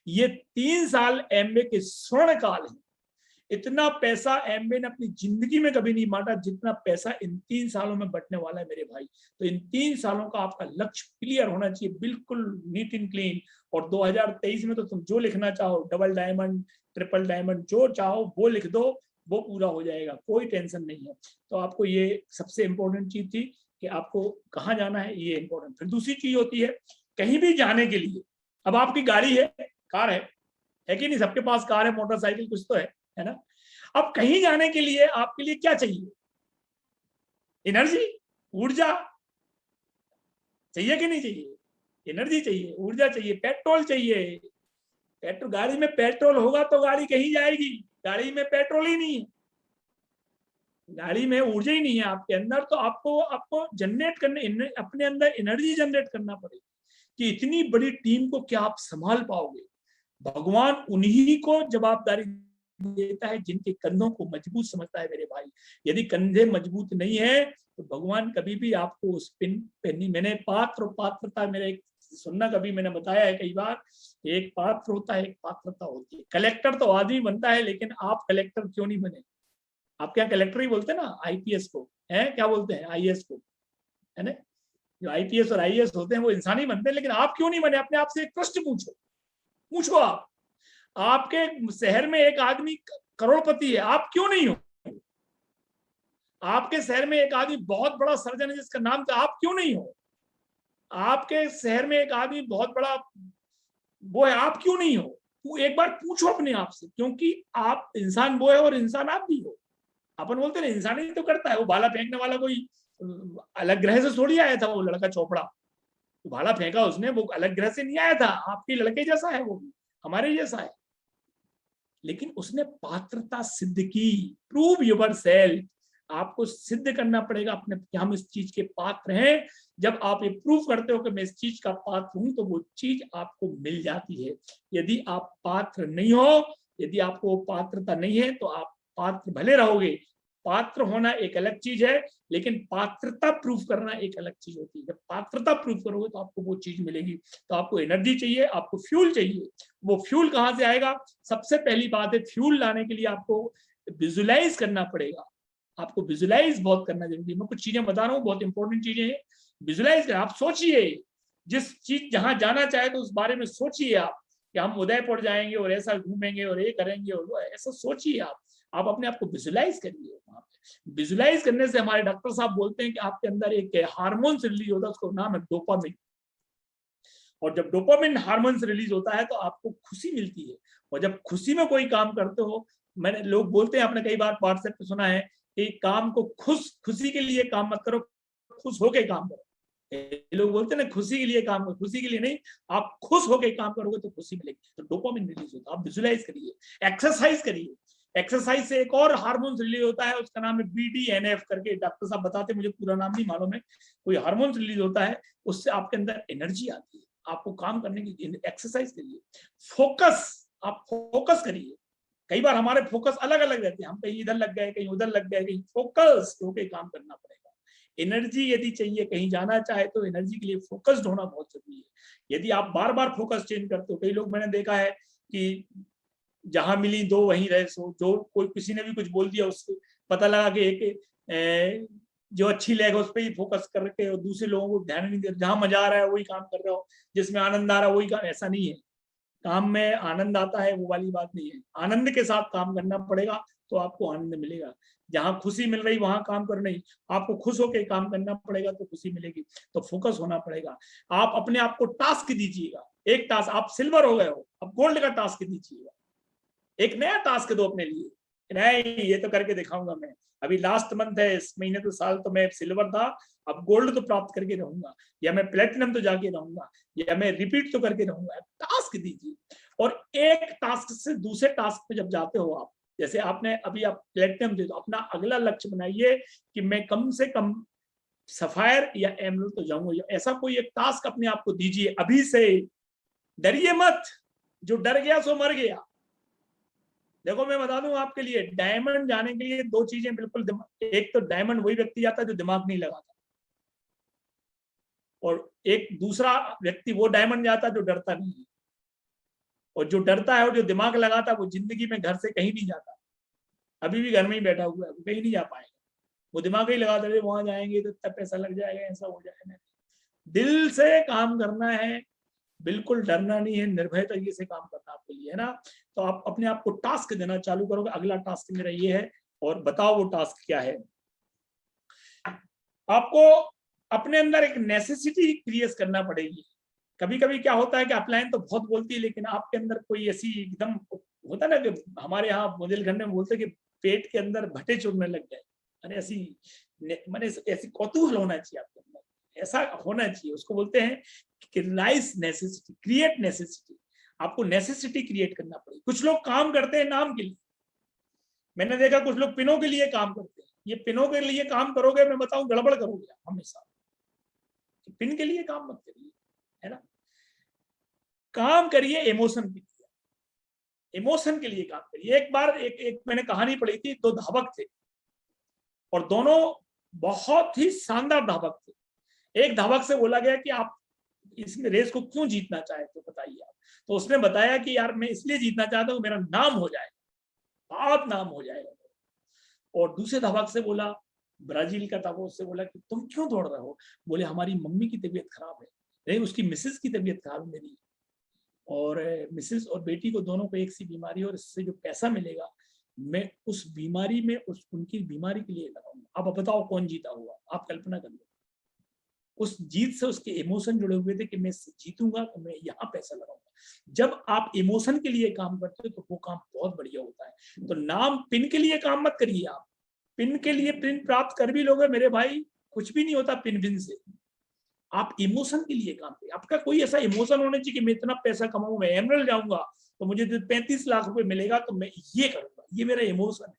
S1: ये 3 साल एमबे के स्वर्ण काल है। इतना पैसा एमबे ने अपनी जिंदगी में कभी नहीं बांटा जितना पैसा इन 3 सालों में बटने वाला है मेरे भाई। तो इन 3 सालों का आपका लक्ष्य क्लियर होना चाहिए, बिल्कुल नीट एंड क्लीन। और 2023 में तो तुम जो लिखना चाहो, डबल डायमंड, ट्रिपल डायमंड, जो चाहो वो लिख दो, वो पूरा हो जाएगा, कोई टेंशन नहीं है। तो आपको ये सबसे इंपॉर्टेंट चीज थी कि आपको कहाँ जाना है, ये इंपॉर्टेंट। फिर दूसरी चीज होती है कहीं भी जाने के लिए। अब आपकी गाड़ी है, कार है कि नहीं, सबके पास कार है, मोटरसाइकिल कुछ तो है ना। अब कहीं जाने के लिए आपके लिए क्या चाहिए, एनर्जी, ऊर्जा चाहिए कि नहीं चाहिए, एनर्जी चाहिए, ऊर्जा चाहिए, पेट्रोल चाहिए। पेट्रोल, गाड़ी में पेट्रोल होगा तो गाड़ी कहीं जाएगी, गाड़ी में पेट्रोल ही नहीं है, गाड़ी में ऊर्जा ही नहीं है आपके अंदर, तो आपको जनरेट करने, अपने अंदर एनर्जी जनरेट करना पड़ेगी कि इतनी बड़ी टीम को क्या आप संभाल पाओगे। भगवान उन्हीं को जवाबदारी देता है जिनके कंधों को मजबूत समझता है मेरे भाई। यदि कंधे मजबूत नहीं है तो भगवान कभी भी आपको उस पिन पे नहीं। मैंने पात्र पात्रता, मेरा एक सुनना, कभी मैंने बताया है कई बार, एक पात्र होता है, एक पात्रता होती है। कलेक्टर तो आदमी बनता है, लेकिन आप कलेक्टर क्यों नहीं बने। आप क्या कलेक्टर ही बोलते हैं ना आईपीएस को, है क्या बोलते हैं आईएएस को, है ना। जो आईपीएस और आईएएस होते हैं वो इंसान ही बनते हैं, लेकिन आप क्यों नहीं बने, अपने आप से एक प्रश्न पूछो आप। आपके शहर में एक आदमी करोड़पति है, आप क्यों नहीं हो। आपके शहर में एक आदमी बहुत बड़ा सर्जन है जिसका नाम था, आप क्यों नहीं हो। आपके शहर में एक आदमी बहुत बड़ा वो है, आप क्यों नहीं हो? वो एक बार पूछो अपने आप से, क्योंकि आप इंसान वो है और इंसान आप भी हो। अपन बोलते हैं इंसान ही तो करता है, वो भाला फेंकने वाला कोई अलग ग्रह से थोड़ी आया था, वो लड़का चोपड़ा, तो भाला फेंका उसने, वो अलग ग्रह से नहीं आया था, आपके लड़के जैसा है, वो भी हमारे जैसा है, लेकिन उसने पात्रता सिद्ध की। प्रूव योर सेल्फ, आपको सिद्ध करना पड़ेगा अपने कि हम इस चीज के पात्र हैं। जब आप ये प्रूव करते हो कि मैं इस चीज का पात्र हूं, तो वो चीज आपको मिल जाती है। यदि आप पात्र नहीं हो, यदि आपको पात्रता नहीं है, तो आप पात्र भले रहोगे, पात्र होना एक अलग चीज है, लेकिन पात्रता प्रूफ करना एक अलग चीज होती है। जब पात्रता प्रूफ करोगे तो आपको वो चीज मिलेगी। तो आपको एनर्जी चाहिए, आपको फ्यूल चाहिए। वो फ्यूल कहाँ से आएगा? सबसे पहली बात है, फ्यूल लाने के लिए आपको विजुलाइज करना पड़ेगा। आपको विजुलाइज बहुत करना जरूरी है। मैं कुछ चीजें बता रहा हूँ, बहुत इंपॉर्टेंट चीजें हैं। विजुलाइज कर, आप सोचिए, जिस चीज जहां जाना चाहे तो उस बारे में सोचिए आप, कि हम उदयपुर जाएंगे और ऐसा घूमेंगे और ये करेंगे और वो, ऐसा सोचिए आप अपने आप को विजुलाइज करिए वहां पे। विजुलाइज करने से हमारे डॉक्टर साहब बोलते हैं कि आपके अंदर एक हार्मोन रिलीज होता है, उसको नाम है डोपामिन। और जब डोपामिन हार्मोन रिलीज होता है तो आपको खुशी मिलती है। और जब खुशी में कोई काम करते हो, मैंने लोग बोलते हैं, आपने कई बार व्हाट्सएप पे सुना है कि काम को खुशी के लिए काम मत करो, खुश होके काम करो। लोग बोलते हैं ना खुशी के लिए काम करो, खुशी के लिए नहीं, आप खुश होके काम करोगे तो खुशी मिलेगी। तो डोपामिन रिलीज होता है। आप विजुलाइज करिए, एक्सरसाइज करिए। एक्सरसाइज से एक और हार्मोन रिलीज होता है, उसका नाम है BDNF करके, डॉक्टर साहब बताते, मुझे पूरा नाम नहीं मालूम है। कोई हार्मोन रिलीज होता है, उससे आपके अंदर एनर्जी आती है। आपको काम करने की एक्सरसाइज करिए। फोकस, आप फोकस करिए। कई बार हमारे फोकस अलग अलग रहते हैं, हम कहीं इधर लग गए, कहीं उधर लग गए, कहीं फोकस होकर काम करना पड़ेगा। एनर्जी यदि चाहिए, कहीं जाना चाहे, तो एनर्जी के लिए फोकस्ड होना बहुत जरूरी है। यदि आप बार बार फोकस चेंज करते हो, कई लोग मैंने देखा है कि जहां मिली दो वहीं रहे सो, जो कोई किसी ने भी कुछ बोल दिया, उससे पता लगा कि एक जो अच्छी लैग है उस पर ही फोकस करके, और दूसरे लोगों को ध्यान नहीं दे, जहां मजा आ रहा है वही काम कर रहे हो, जिसमें आनंद आ रहा है वही काम। ऐसा नहीं है, काम में आनंद आता है वो वाली बात नहीं है। आनंद के साथ काम करना पड़ेगा तो आपको आनंद मिलेगा। जहां खुशी मिल रही वहां काम कर नहीं, आपको खुश होकर काम करना पड़ेगा तो खुशी मिलेगी। तो फोकस होना पड़ेगा। आप अपने आप को टास्क दीजिएगा, एक टास्क, आप सिल्वर हो गए हो, अब गोल्ड का टास्क दीजिएगा। एक नया टास्क दो अपने लिए, नहीं ये तो करके दिखाऊंगा मैं, अभी लास्ट मंथ है, इस महीने तो साल तो मैं सिल्वर था, अब गोल्ड तो प्राप्त करके रहूंगा, या मैं प्लेटिनम तो जाके रहूंगा, या मैं रिपीट तो करके रहूंगा। टास्क दीजिए। और एक टास्क से दूसरे टास्क पे जब जाते हो आप, जैसे आपने अभी आप प्लेटिनम दे दो, अपना अगला लक्ष्य बनाइए कि मैं कम से कम सफायर या एमरल्ड तो जाऊंगा। ऐसा कोई एक टास्क अपने आप को दीजिए अभी से। डरिए मत, जो डर गया सो मर गया। देखो मैं बता दूं आपके लिए, डायमंड जाने के लिए दो चीजें बिल्कुल, एक तो डायमंड वही व्यक्ति जाता है जो दिमाग नहीं लगाता, और एक दूसरा व्यक्ति वो डायमंड जाता है जो डरता नहीं है। और जो डरता है और जो दिमाग लगाता है, वो जिंदगी में घर से कहीं नहीं जाता, अभी भी घर में ही बैठा हुआ है, वो कहीं नहीं जा पाएगा। वो दिमाग ही लगा दे, वहां जाएंगे तो इतना पैसा लग जाएगा, ऐसा हो जाएगा। दिल से काम करना है, बिल्कुल डरना नहीं है, निर्भय तरीके से काम करना आपके लिए, है ना। तो आप अपने आप को टास्क देना चालू करोगे, अगला टास्क मेरा ये है, और बताओ वो टास्क क्या है। आपको अपने अंदर एक नेसेसिटी क्रिएट करना पड़ेगी। कभी कभी क्या होता है कि अपलाइन तो बहुत बोलती है, लेकिन आपके अंदर कोई ऐसी एकदम होता है ना, कि हमारे यहाँ बुंदेलखंड में बोलते हैं कि पेट के अंदर भटे चुभने लग गए। मैंने ऐसी मैंने ऐसी कौतूहल होना चाहिए आपके अंदर, ऐसा होना चाहिए, उसको बोलते हैं कि राइस नेसेसिटी, क्रिएट नेसेसिटी। आपको नेसेसिटी क्रिएट करना पड़ेगी। कुछ लोग काम करते हैं नाम के लिए, मैंने देखा कुछ लोग पिनों के लिए काम करते हैं। ये पिनों के लिए काम करोगे, मैं बताऊं गड़बड़ करोगे हमेशा। पिन के लिए काम मत करिए, है ना। काम करिए इमोशन के लिए, इमोशन के लिए काम करिए। एक बार एक मैंने कहानी पढ़ी थी, दो धावक थे और दोनों बहुत ही शानदार धावक थे। एक धावक से बोला गया कि आप इसमें रेस को क्यों जीतना चाहते हो, बताइए आप। तो उसने बताया कि यार मैं इसलिए जीतना चाहता हूँ, मेरा नाम हो जाएगा, बहुत नाम हो जाएगा। और दूसरे धावक से बोला, ब्राजील का था वो, उससे बोला कि तुम क्यों दौड़ रहे हो? बोले हमारी मम्मी की तबीयत खराब है, नहीं उसकी मिसेज की तबीयत खराब है मेरी, और मिसेज और बेटी को दोनों को एक सी बीमारी है, और इससे जो पैसा मिलेगा मैं उस बीमारी में उनकी बीमारी के लिए लगाऊंगा। अब बताओ कौन जीता हुआ, आप कल्पना कर लो। उस जीत से उसके इमोशन जुड़े हुए थे कि मैं जीतूंगा तो मैं यहाँ पैसा लगाऊंगा। जब आप इमोशन के लिए काम करते हो तो वो काम बहुत बढ़िया होता है। तो नाम पिन के लिए काम मत करिए। आप पिन के लिए पिन प्राप्त कर भी लोगे मेरे भाई, कुछ भी नहीं होता पिन से। आप इमोशन के लिए काम करिए। आपका कोई ऐसा इमोशन होना चाहिए कि मैं इतना पैसा कमाऊं, मैं एमरल्ड जाऊंगा तो मुझे 35 लाख रुपए मिलेगा तो मैं ये करूंगा, ये मेरा इमोशन है,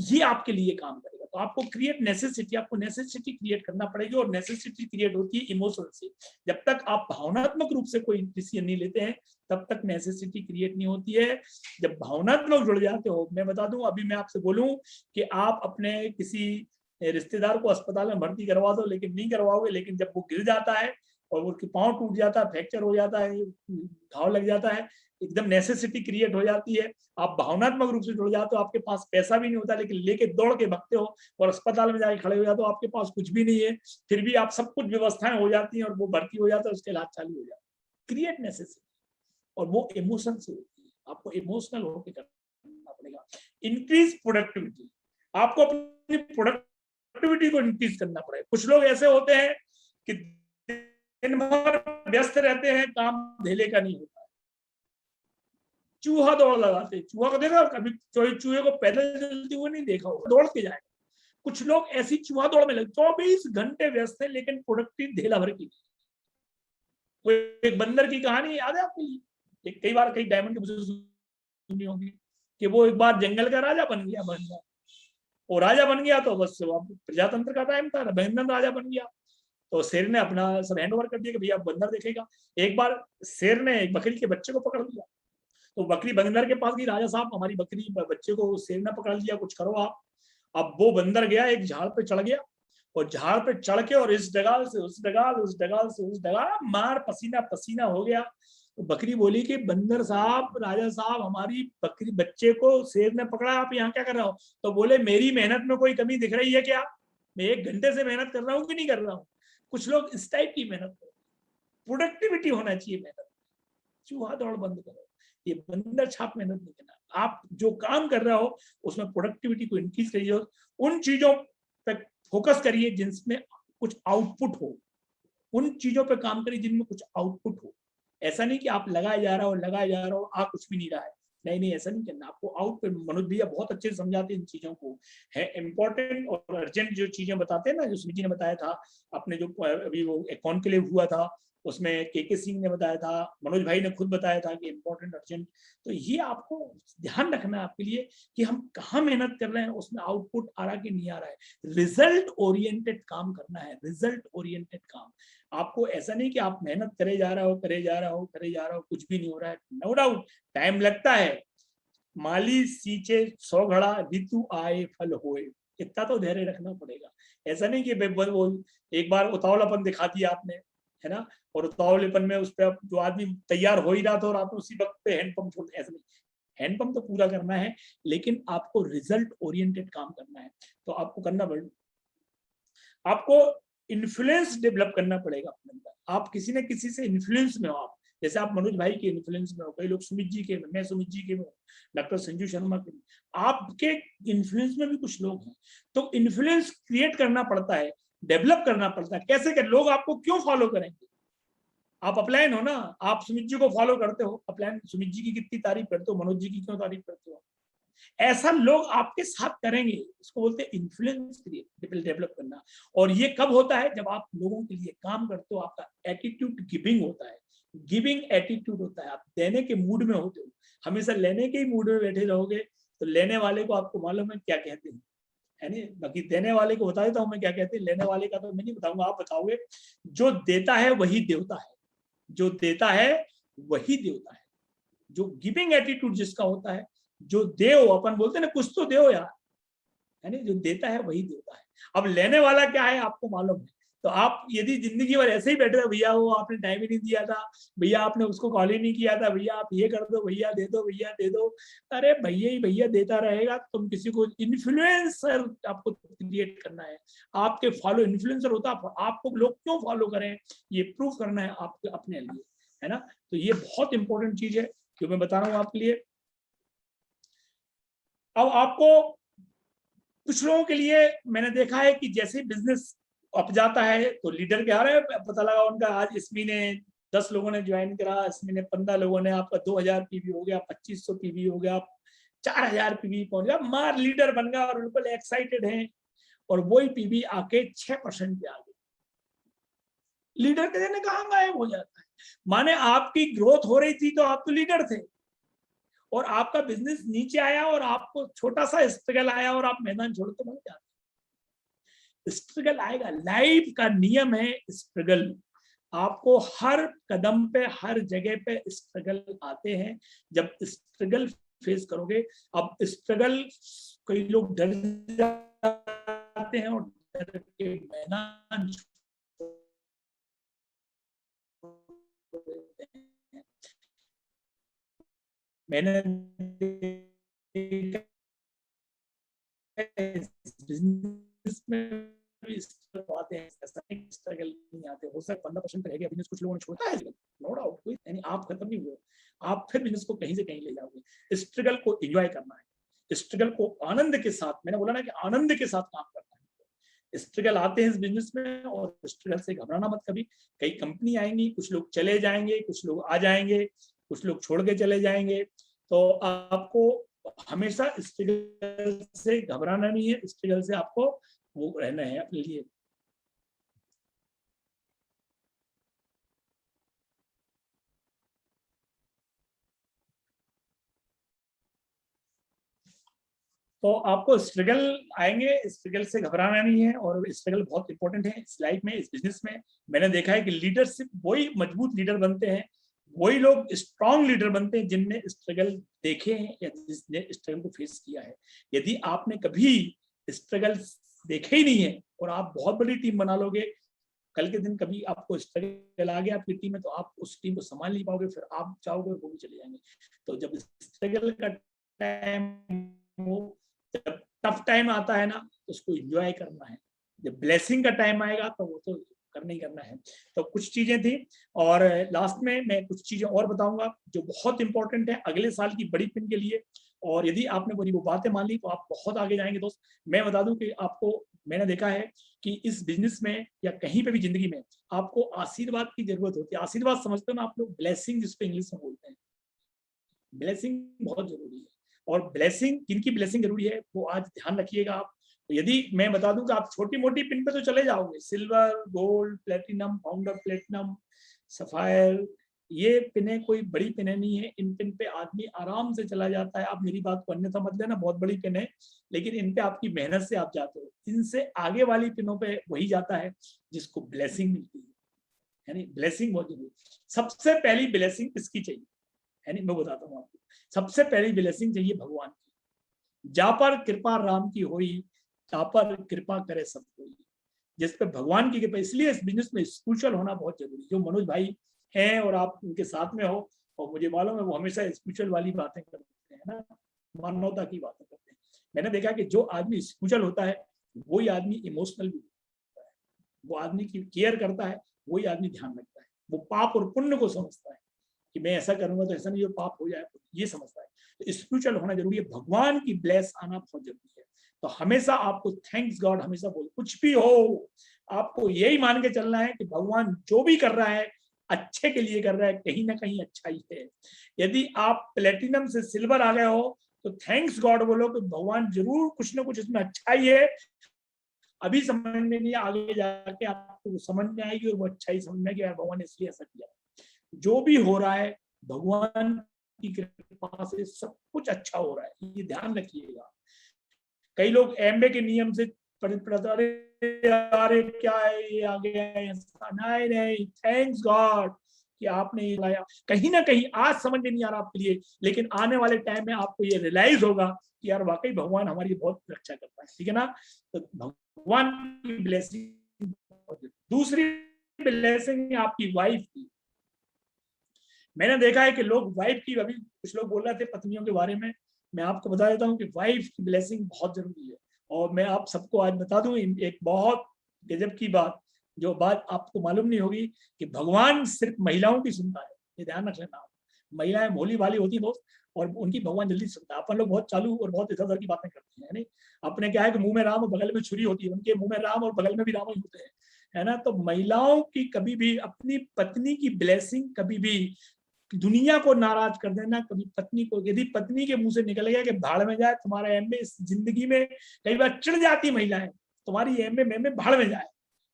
S1: ये आपके लिए काम करेगा। तो आपको क्रिएट नेसेसिटी, आपको नेसेसिटी क्रिएट करना पड़ेगी, और नेसेसिटी क्रिएट होती है इमोशन से। जब तक आप भावनात्मक रूप से कोई डिसीजन नहीं लेते हैं तब तक नेसेसिटी क्रिएट नहीं होती है। जब भावनात्मक जुड़ जाते हो, मैं बता दूं, अभी मैं आपसे बोलूं कि आप अपने किसी रिश्तेदार को अस्पताल में भर्ती करवा दो, लेकिन नहीं करवाओगे, लेकिन जब वो गिर जाता है और उसकी पाँव टूट जाता है, फ्रैक्चर हो जाता है, घाव लग जाता है, एकदम नेसेसिटी क्रिएट हो जाती है, आप भावनात्मक रूप से जुड़ जाते हो, आपके पास पैसा भी नहीं होता लेकिन लेके दौड़ के भगते हो और अस्पताल में जाके खड़े हो जाते हो, आपके पास कुछ भी नहीं है, फिर भी आप सब कुछ व्यवस्थाएं हो जाती हैं और वो भर्ती हो जाता है, उसके इलाज चालू हो जाता है। क्रिएट नेसेसिटी, और वो इमोशन से होती है। आपको इमोशनल होकर करना पड़ेगा। इंक्रीज प्रोडक्टिविटी, आपको अपनी प्रोडक्टिविटी को इंक्रीज करना पड़ेगा। कुछ लोग ऐसे होते हैं कि दिन भर व्यस्त रहते हैं, काम धेले का नहीं होता, चूहा दौड़ लगाते, चूहा को देखा कभी, चूहे को पैदल चलते हुए नहीं देखा होगा, दौड़ के जाएगा। कुछ लोग ऐसी चूहा दौड़ में लगे 24 घंटे व्यस्त है लेकिन प्रोडक्टिव ढेला भर की। एक बंदर की कहानी याद है आपके लिए? कई बार कई डायमंड की सुनी होगी कि वो एक बार जंगल का राजा बन गया, और राजा बन गया तो बस प्रजातंत्र का टाइम था, बंदर राजा बन गया, तो शेर ने अपना सब हैंड ओवर कर दिया कि भैया बंदर देखेगा। एक बार शेर ने एक बकरी के बच्चे को पकड़ लिया, तो बकरी बंदर के पास गई, राजा साहब हमारी बकरी बच्चे को शेर ने पकड़ लिया, कुछ करो आप। अब वो बंदर गया, एक झाड़ पे चढ़ गया, और झाड़ पे चढ़ के और इस डगाल से उस डगाल, उस डगाल से उस डगाल, मार पसीना पसीना हो गया। तो बकरी बोली कि बंदर साहब, राजा साहब, हमारी बकरी बच्चे को शेर ने पकड़ा, आप यहाँ क्या कर रहे हो? तो बोले मेरी मेहनत में कोई कमी दिख रही है क्या? मैं 1 घंटे से मेहनत कर रहा हूँ कि नहीं कर रहा हूँ? कुछ लोग इस टाइप की मेहनत करो, प्रोडक्टिविटी होना चाहिए मेहनत। चूहा दौड़ बंद करो, ये बंदर छाप मेहनत नहीं करना। आप जो काम कर रहे हो उसमें प्रोडक्टिविटी को इंक्रीज करिए, उन चीजों पे फोकस करिए जिनमें कुछ आउटपुट हो, उन चीजों पे काम करिए जिनमें कुछ आउटपुट हो। ऐसा नहीं कि आप लगाए जा रहे हो लगाए जा रहे हो, आ कुछ भी नहीं रहा है, नहीं नहीं, ऐसा नहीं करना। आपको आउटपुट, मनोज भैया बहुत अच्छे से समझाते हैं इन चीजों को, है इंपॉर्टेंट और अर्जेंट जो चीजें बताते हैं ना, जो सुमित जी ने बताया था, अपने जो अभी वो कॉन्क्लेव हुआ था उसमें के सिंह ने बताया था, मनोज भाई ने खुद बताया था कि इंपॉर्टेंट अर्जेंट। तो ये आपको ध्यान रखना है आपके लिए कि हम कहाँ मेहनत कर रहे हैं, उसमें आउटपुट आ रहा कि नहीं आ रहा है। रिजल्ट ओरिएंटेड काम करना है, रिजल्ट ओरिएंटेड काम। आपको ऐसा नहीं कि आप मेहनत करे जा रहे हो करे जा रहे हो करे जा रहे हो, कुछ भी नहीं हो रहा है। नो डाउट टाइम लगता है, माली सींचे 100 घड़ा ऋतु आए फल होए, इतना तो धैर्य रखना पड़ेगा। ऐसा नहीं कि वो एक बार उतावलापन दिखा दिया आपने, है ना, और उतावलेपन में उस पर जो आदमी तैयार हो ही रहा था और आपने उसी वक्त पे हैंडपंप छोड़ दिया, ऐसा नहीं। हैंडपंप तो पूरा करना है लेकिन आपको रिजल्ट ओरिएंटेड काम करना है। तो आपको करना पड़ेगा, आपको इन्फ्लुएंस डेवलप करना पड़ेगा अपने अंदर। आप किसी न किसी से इन्फ्लुएंस में हो, आप जैसे आप मनोज भाई के इन्फ्लुएंस में हो, कई लोग सुमित जी के, मैं सुमित जी के में, डॉक्टर संजू शर्मा के, आपके इन्फ्लुएंस में भी कुछ लोग हैं। तो इन्फ्लुएंस क्रिएट करना पड़ता है, डेवलप करना पड़ता है। कैसे कर, लोग आपको क्यों फॉलो करेंगे? आप अपलाइन हो ना, आप सुमित जी को फॉलो करते हो, अपलाइन सुमित जी की कितनी तारीफ करते हो, मनोज जी की क्यों तारीफ करते हो? ऐसा लोग आपके साथ करेंगे, इसको बोलते हैं इन्फ्लुएंस क्रिएट डेवलप करना। और ये कब होता है? जब आप लोगों के लिए काम करते हो, आपका एटीट्यूड गिविंग होता है, गिविंग एटीट्यूड होता है, आप देने के मूड में होते हो। हमेशा लेने के ही मूड में बैठे रहोगे तो लेने वाले को आपको मालूम है क्या कहते हैं, है नहीं? बाकी देने वाले को बता देता हूं मैं क्या कहते हैं, लेने वाले का तो मैं नहीं बताऊंगा, आप बताओगे। जो देता है वही देवता है, जो देता है वही देवता है। जो गिविंग एटीट्यूड जिसका होता है, जो देव, अपन बोलते हैं ना कुछ तो देव यार, है नहीं, जो देता है वही देता है। अब लेने वाला क्या है आपको मालूम है। तो आप यदि जिंदगी भर ऐसे ही बैठे रहे, भैया वो आपने टाइम ही नहीं दिया था, भैया आपने उसको कॉल ही नहीं किया था, भैया आप ये कर दो, भैया दे दो, भैया दे दो, अरे भैया ही भैया देता रहेगा, तुम किसी को इन्फ्लुएंसर आपको क्रिएट करना है। आपके फॉलो इन्फ्लुएंसर होता है, आपको लोग क्यों फॉलो करें ये प्रूव करना है आपके अपने लिए, है ना। तो ये बहुत इंपॉर्टेंट चीज है जो मैं बता रहा हूँ आपके लिए। अब आपको कुछ लोगों के लिए मैंने देखा है कि जैसे बिजनेस अप जाता है तो लीडर के आ रहे हैं, पता लगा उनका आज इस महीने 10 लोगों ने ज्वाइन करा, इस महीने 15 लोगों ने, आपका 2000 पीवी हो गया, 2500 पीवी हो गया, 4000 पीवी पहुंच गया, मार लीडर बन गया और बिल्कुल एक्साइटेड है, और वही पीवी आके 6% पे आ गई। लीडर के देने कहाँ गायब हो जाता है? माने आपकी ग्रोथ हो रही थी तो आप तो लीडर थे, और आपका बिजनेस नीचे आया और आपको छोटा सा स्ट्रगल आया और आप मैदान छोड़ के भाग जाते। स्ट्रगल आएगा, लाइफ का नियम है स्ट्रगल। आपको हर कदम पे, हर जगह पे स्ट्रगल आते हैं। जब स्ट्रगल फेस करोगे, अब स्ट्रगल कई लोग डर जाते हैं और डर के मैदान मैंने बिजनेस में भी आते हैं, ऐसा नहीं स्ट्रगल नहीं आते। हो सकता 15% रह गया बिजनेस, कुछ लोगों ने छोड़ा है, नो डाउट, कोई यानी आप खत्म नहीं हुए, आप फिर बिजनेस को कहीं से कहीं ले जाओगे। स्ट्रगल को एंजॉय करना है, स्ट्रगल को आनंद के साथ, मैंने बोला ना कि आनंद के साथ काम करना है। स्ट्रगल आते हैं इस बिजनेस में, और स्ट्रगल से घबराना मत कभी। कई कंपनी आएंगी, कुछ लोग चले जाएंगे, कुछ लोग आ जाएंगे, कुछ लोग छोड़ के चले जाएंगे, तो आपको हमेशा स्ट्रगल से घबराना नहीं है, स्ट्रगल से आपको वो रहना है अपने लिए। तो आपको स्ट्रगल आएंगे, स्ट्रगल से घबराना नहीं है, और स्ट्रगल बहुत इंपॉर्टेंट है इस लाइफ में, इस बिजनेस में। मैंने देखा है कि लीडरशिप, वही मजबूत लीडर बनते हैं, वही लोग स्ट्रॉन्ग लीडर बनते हैं जिनने स्ट्रगल देखे हैं या जिसने स्ट्रगल को फेस किया है। यदि आपने कभी स्ट्रगल देखे ही नहीं है और आप बहुत बड़ी टीम बना लोगे, कल के दिन कभी आपको स्ट्रगल आ गया आपकी टीम में, तो आप उस टीम को संभाल नहीं पाओगे, फिर आप चाहोगे और वो भी चले जाएंगे। तो जब स्ट्रगल का टाइम हो, जब टफ टाइम आता है ना, तो उसको एंजॉय करना है। जब ब्लेसिंग का टाइम आएगा तो वो तो करना ही करना है। तो कुछ चीजें थी, और लास्ट में मैं कुछ चीजें और बताऊंगा जो बहुत इंपॉर्टेंट है अगले साल की बड़ी पिन के लिए। और यदि आपने वो बातें मान ली तो आप बहुत आगे जाएंगे दोस्त। मैं बता दूं कि आपको, मैंने देखा है कि इस बिजनेस में या कहीं पे भी जिंदगी में आपको आशीर्वाद की जरूरत होती है। आशीर्वाद समझते हो ना आप लोग, ब्लेसिंग जिसको इंग्लिश में बोलते हैं, ब्लेसिंग बहुत जरूरी है। और ब्लेसिंग, किनकी ब्लेसिंग जरूरी है वो आज ध्यान रखिएगा आप। तो यदि मैं बता दूं कि आप छोटी मोटी पिन पे तो चले जाओगे, silver, gold, platinum, founder platinum, sapphire, ये पिने कोई बड़ी पिने नहीं है। इन पिन पे आदमी आराम से चला जाता है। आप मेरी बात को अन्यथा मत लेना, बहुत बड़ी पिन है, लेकिन इन पे आपकी मेहनत से आप जाते हो। इनसे आगे वाली पिनों पे वही जाता है जिसको ब्लेसिंग मिलती है। यानी ब्लेसिंग बहुत जरूरी। सबसे पहली ब्लेसिंग किसकी चाहिए, यानी मैं बताता हूँ आपको। सबसे पहली ब्लेसिंग चाहिए भगवान की। जा पर कृपा राम की होई, ता पर कृपा करे सब कोई। जिस पे भगवान की कृपा, इसलिए इस बिजनेस में स्पिरिचुअल होना बहुत जरूरी। जो मनोज भाई हैं और आप उनके साथ में हो, और मुझे मालूम है वो हमेशा स्पिरिचुअल वाली बातें करते हैं ना, मानवता की बातें करते हैं। मैंने देखा कि जो आदमी स्पिरिचुअल होता है वही आदमी इमोशनल भी होता है, वो आदमी की केयर करता है, वही आदमी ध्यान रखता है, वो पाप और पुण्य को समझता है कि मैं ऐसा करूंगा तो ऐसा नहीं हो पाप हो जाए, ये समझता है। तो स्पिरिचुअल होना जरूरी है, भगवान की ब्लेस आना बहुत जरूरी है। तो हमेशा आपको थैंक्स गॉड हमेशा बोल, कुछ भी हो आपको यही मान के चलना है कि भगवान जो भी कर रहा है अच्छे के लिए कर रहा है, कहीं ना कहीं अच्छा ही है। यदि आप प्लेटिनम से सिल्वर आ गए हो तो थैंक्स गॉड बोलो कि भगवान जरूर कुछ ना कुछ इसमें अच्छा ही है। अभी समझ में नहीं, आगे जाके आपको समझ में आएगी और वो अच्छा ही समझ में आएगी, यार भगवान ने इसलिए ऐसा किया। जो भी हो रहा है भगवान की कृपा से सब कुछ अच्छा हो रहा है, ये ध्यान रखिएगा। कई लोग एमबे के नियम से अरे क्या है ये आ गया है, नहीं नहीं, थैंक्स गॉड कि आपने ये लाया। कहीं ना कहीं आज समझ में नहीं आ रहा आपके लिए, लेकिन आने वाले टाइम में आपको ये रियलाइज होगा कि यार वाकई भगवान हमारी बहुत रक्षा करता है। ठीक है ना, तो भगवान की ब्लेसिंग। दूसरी ब्लेसिंग आपकी वाइफ की। मैंने देखा है कि लोग वाइफ की, अभी कुछ लोग बोल रहे थे पत्नियों के बारे में, मैं आपको बता देता हूँ कि वाइफ की ब्लेसिंग बहुत जरूरी है। और मैं आप सबको आज बता दूं एक बहुत गजब की बात, जो बात आपको मालूम नहीं होगी, कि भगवान सिर्फ महिलाओं की सुनता है, ये ध्यान रख लेना आप। महिलाएं भोली भाली होती दोस्त, और उनकी भगवान जल्दी सुनता है। अपन लोग बहुत चालू और बहुत इधर उधर की बातें करते हैं, नहीं? अपने क्या है कि मुंह में राम और बगल में छुरी होती है, उनके मुंह में राम और बगल में भी राम ही होते हैं, है ना। तो महिलाओं की कभी भी अपनी पत्नी की ब्लेसिंग, कभी भी दुनिया को नाराज कर देना, कभी पत्नी को, यदि पत्नी के मुंह से निकल गया कि भाड़ में जाए तुम्हारा एमए, इस जिंदगी में कई बार चिढ़ जाती महिलाएं, तुम्हारी एमए में भाड़ में जाए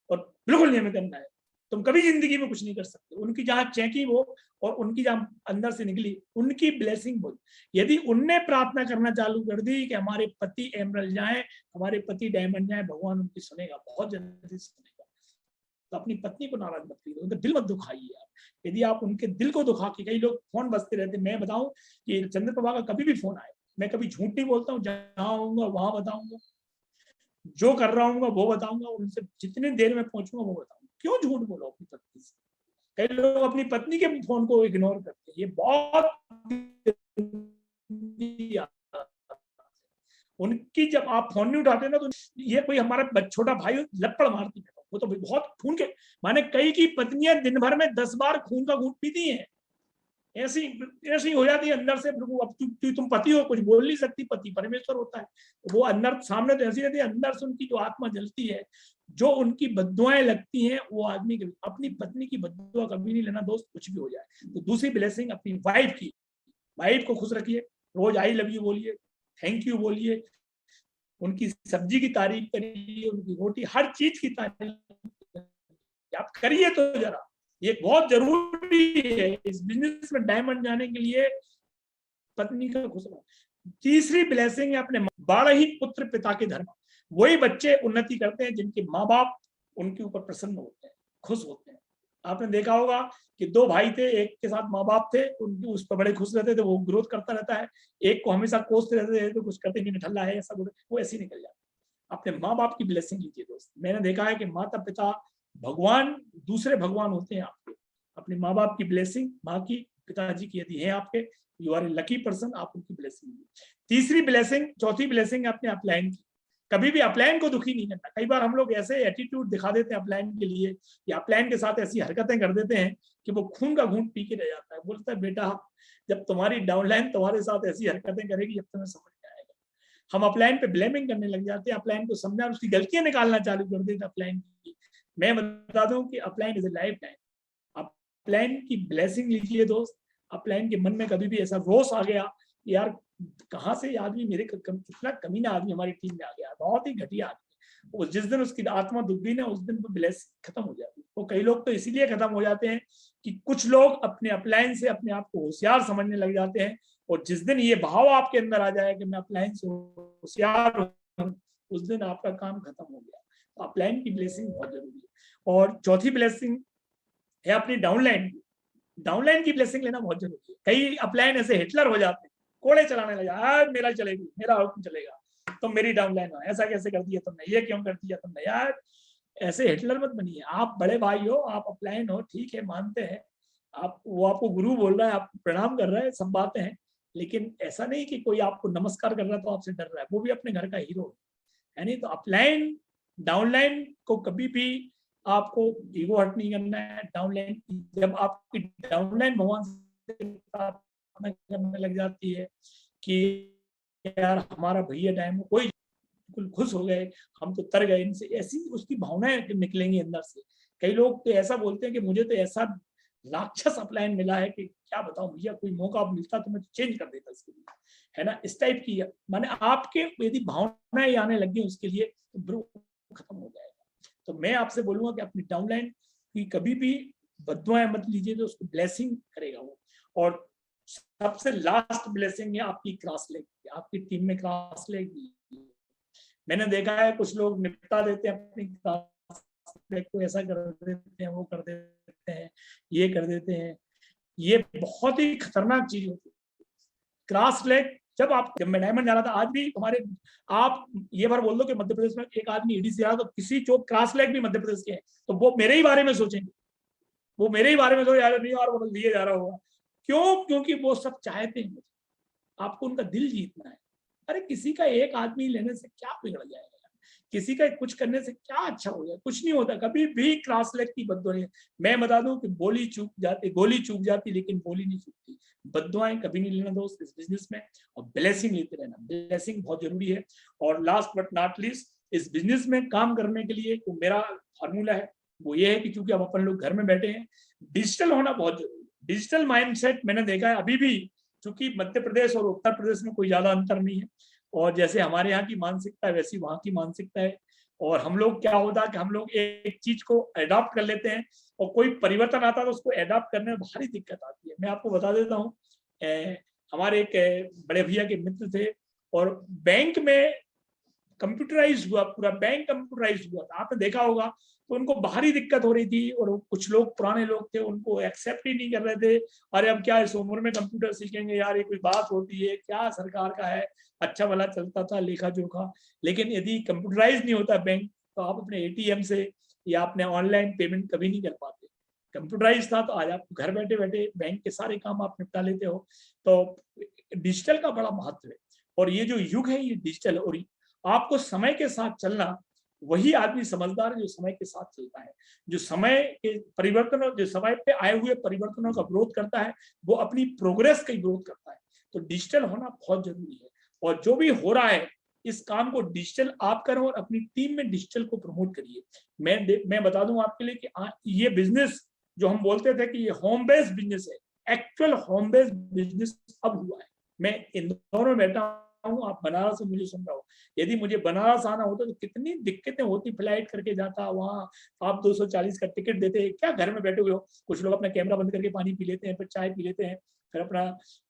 S1: और बिल्कुल नहीं हमें करना है, तुम कभी जिंदगी में कुछ नहीं कर सकते। उनकी जहां चेंकी वो और उनकी जहां अंदर से निकली उनकी ब्लेसिंग बोल, यदि उनने प्रार्थना करना चालू कर दी कि हमारे पति एमरल्ड जाए, हमारे पति डायमंड जाए, भगवान उनकी सुनेगा, बहुत जल्दी सुनेगा। तो अपनी पत्नी को नाराज मत कीजिए, उनका दिल मत दुखाइए आप। यदि आप उनके दिल को दुखा के, कई लोग फोन बजते रहते, मैं बताऊं कि चंद्रप्रभा का कभी भी फोन आए, मैं कभी झूठ नहीं बोलता हूँ, जहां आऊंगा वहां बताऊंगा, जो कर रहा हूँ वो बताऊंगा, उनसे जितनी देर में पहुंचूंगा वो बताऊंगा। क्यों झूठ बोलो अपनी पत्नी से? कई लोग अपनी पत्नी के फोन को इग्नोर करते हैं, ये बहुत उनकी, जब आप फोन नहीं उठाते ना, तो ये कोई हमारा छोटा भाई लपड़ मारती है, वो तो बहुत खून के, माने कई की पत्नियां दिन भर में 10 बार खून का घूंट पीती हैं, ऐसी ऐसी हो जाती है अंदर से। अब तुम पति हो, कुछ बोल नहीं सकती, पति परमेश्वर होता है, तो वो अंदर सामने तो ऐसी रहती है, अंदर से उनकी जो आत्मा जलती है, जो उनकी बद्दुआएं लगती हैं, वो आदमी के, अपनी पत्नी की बद्दुआ कभी नहीं लेना दोस्त, कुछ भी हो जाए। तो दूसरी ब्लेसिंग अपनी वाइफ की, वाइफ को खुश रखिए, रोज आई लव यू बोलिए, थैंक यू बोलिए, उनकी सब्जी की तारीफ करिए, उनकी रोटी, हर चीज की तारीफ आप करिए। तो जरा ये बहुत जरूरी है इस बिजनेस में डायमंड जाने के लिए, पत्नी का खुश रहना। तीसरी ब्लेसिंग है अपने बारह ही पुत्र पिता के धर्म, वही बच्चे उन्नति करते हैं जिनके माँ बाप उनके ऊपर प्रसन्न होते हैं, खुश होते हैं। आपने देखा होगा कि दो भाई थे, एक के साथ माँ बाप थे, उनके उस पर बड़े खुश रहते थे, वो ग्रोथ करता रहता है, एक को हमेशा कोसते रहते थे, तो कुछ करते नहीं, ठल्ला है ऐसा, वो ऐसे ही निकल जाता। अपने माँ बाप की ब्लेसिंग लीजिए दोस्त। मैंने देखा है कि माता पिता भगवान, दूसरे भगवान होते हैं आपके। अपने माँ बाप की ब्लेसिंग, माँ की, पिताजी की यदि है आपके, you are a lucky person, आप उनकी ब्लेसिंग लीजिए। तीसरी ब्लेसिंग, चौथी ब्लेसिंग अपने अपलाइन की, कभी भी अपलाइन को दुखी नहीं करना। कई बार हम लोग ऐसे एटीट्यूड दिखा देते हैं अपलाइन के लिए, या अपलाइन के साथ ऐसी हरकतें कर देते हैं कि वो खून का घूंट पी के रह जाता है। बोलता है बेटा, जब तुम्हारी डाउनलाइन तुम्हारे साथ ऐसी हरकतें करेगी, जब तुम्हें समझ में आएगा। हम अपलाइन पे ब्लेमिंग करने लग जाते हैं, अपलाइन को समझा, उसकी गलतियां निकालना चालू कर देते अपलाइन की। मैं बता दूं कि upline is a life time. Upline की ब्लेसिंग लीजिए दोस्त। अपलाइन के मन में कभी भी ऐसा रोष आ गया, यार कहाँ से आदमी मेरे कितना कमीना आदमी हमारी टीम में आ गया, बहुत ही घटिया आदमी, वो जिस दिन उसकी आत्मा दुख गई ना, उस दिन वो ब्लेसिंग खत्म हो जाती है। वो कई लोग तो इसीलिए खत्म हो जाते हैं कि कुछ लोग अपने अपलाइन से अपने आप को होशियार समझने लग जाते हैं, और जिस दिन ये भाव आपके अंदर आ जाए कि मैं अपलाइन से होशियार हूँ, उस दिन आपका काम खत्म हो गया। तो अपलाइन की ब्लेसिंग बहुत जरूरी है। और चौथी ब्लेसिंग है अपनी डाउनलाइन की। डाउनलाइन की ब्लेसिंग लेना बहुत जरूरी है। कई अपलाइन ऐसे हिटलर हो जाते हैं, कोड़े चलाने लगा, यार मेरा चलेगी, मेरा हुक्म चलेगा, तुम मेरी डाउनलाइन हो, ऐसा कैसे कर दिया तुमने, ये क्यों कर दिया तुमने, यार ऐसे हिटलर मत बनिए। आप बड़े भाई हो, आप अपलाइन हो, ठीक है, मानते हैं आप, वो आपको गुरु बोल रहा है, आपको प्रणाम कर रहा है, सब बातें हैं, लेकिन ऐसा नहीं कि कोई आपको नमस्कार कर रहा है तो आपसे डर रहा है, वो भी अपने घर का हीरो है। नहीं तो अपलाइन, डाउनलाइन को कभी भी आपको ईगो हर्ट नहीं करना है। डाउनलाइन, जब आपकी डाउनलाइन भगवान से प्रार्थना करने लग जाती है कि यार हमारा भैया टाइम, कोई बिल्कुल खुश हो गए, हम तो तर गए इनसे, ऐसी उसकी भावनाएं निकलेंगी अंदर से। कई लोग तो ऐसा बोलते हैं कि मुझे तो ऐसा राक्षस अपलाइन मिला है कि क्या बताऊं भैया, कोई मौका मिलता तो मैं चेंज कर देता इसके लिए, है ना, इस टाइप की। माने आपके यदि भावनाएं आने लगी उसके लिए, तो ब्रो खत्म हो जाएगा। तो मैं आपसे बोलूंगा कि अपनी डाउनलाइन की कभी भी बद्दुआएं मत लीजिए, तो उसको ब्लेसिंग करेगा वो। और सबसे लास्ट ब्लेसिंग है आपकी क्रॉस लेग, आपकी टीम में क्रॉस लेग। मैंने देखा है कुछ लोग निपटा देते हैं अपनी क्रॉस लेग को, ऐसा कर देते हैं, वो कर देते हैं, ये कर देते हैं, ये बहुत ही खतरनाक चीज होती है क्रॉस लेग। जब मैं डायमंड जा रहा था, आज भी हमारे, आप ये बार बोल दो कि मध्य प्रदेश में एक आदमी ईडी से आ, तो किसी जो क्रॉस लेग भी मध्य प्रदेश के हैं, तो वो मेरे ही बारे में सोचेंगे, वो मेरे ही बारे में तो यार नहीं, और वो लिए जा रहा होगा। क्यों? क्योंकि वो सब चाहते हैं, आपको उनका दिल जीतना है। अरे किसी का एक आदमी लेने से क्या बिगड़ जाएगा? किसी का कुछ करने से क्या अच्छा हो जाए, कुछ नहीं होता, कभी भी क्रॉस लेग की बद्दुआ नहीं है। मैं बता दूं कि गोली चूक जाती लेकिन बोली नहीं चूकती। बद्दुआएं कभी नहीं लेना दोस्त इस बिजनेस में, और ब्लेसिंग लेते रहना, ब्लेसिंग बहुत जरूरी है। और लास्ट बट नॉट लीस्ट, इस बिजनेस में काम करने के लिए तो मेरा फार्मूला है वो ये है कि चूंकि अब अपन लोग घर में बैठे हैं, डिजिटल होना बहुत जरूरी है। डिजिटल माइंडसेट मैंने देखा है अभी भी, चूंकि मध्य प्रदेश और उत्तर प्रदेश में कोई ज्यादा अंतर नहीं है, और जैसे हमारे यहाँ की मानसिकता है वैसी वहां की मानसिकता है। और हम लोग क्या होता है कि हम लोग एक चीज को अडॉप्ट कर लेते हैं, और कोई परिवर्तन आता है तो उसको अडॉप्ट करने में भारी दिक्कत आती है। मैं आपको बता देता हूँ, हमारे एक बड़े भैया के मित्र थे, और बैंक में कंप्यूटराइज हुआ, पूरा बैंक कंप्यूटराइज हुआ था, आपने देखा होगा। तो उनको भारी दिक्कत हो रही थी, और कुछ लोग पुराने लोग थे उनको एक्सेप्ट ही नहीं कर रहे थे। अरे अब क्या इस उम्र में कंप्यूटर सीखेंगे यार, ये कोई बात होती है क्या, सरकार का है, अच्छा भला चलता था लेखा जोखा। लेकिन यदि कंप्यूटराइज नहीं होता बैंक, तो आप अपने एटीएम से या अपने ऑनलाइन पेमेंट कभी नहीं कर पाते। कंप्यूटराइज था तो आज आप घर बैठे बैठे बैंक के सारे काम आप निपटा लेते हो। तो डिजिटल का बड़ा महत्व है, और ये जो युग है ये डिजिटल, और आपको समय के साथ चलना, वही आदमी समझदार है जो समय के साथ चलता है, जो समय के परिवर्तनों, जो समय पे आए हुए परिवर्तनों का विरोध करता है, वो अपनी प्रोग्रेस का विरोध करता है। तो डिजिटल होना बहुत जरूरी है, और जो भी हो रहा है इस काम को डिजिटल आप करो, और अपनी टीम में डिजिटल को प्रमोट करिए। मैं बता दूं आपके लिए कि ये बिजनेस जो हम बोलते थे कि ये होम बेस्ड बिजनेस है, एक्चुअल होम बेस्ड बिजनेस अब हुआ है। मैं इंदौर में बैठा हूँ, आप बनारस से मुझे सुन रहा हो, यदि मुझे बनारस आना होता तो कितनी दिक्कतें होती, फ्लाइट करके जाता वहां, आप 240 का टिकट देते, क्या घर में बैठे हुए हो, कुछ लोग अपना कैमरा बंद करके पानी पी लेते हैं, फिर चाय पी लेते हैं, फिर अपना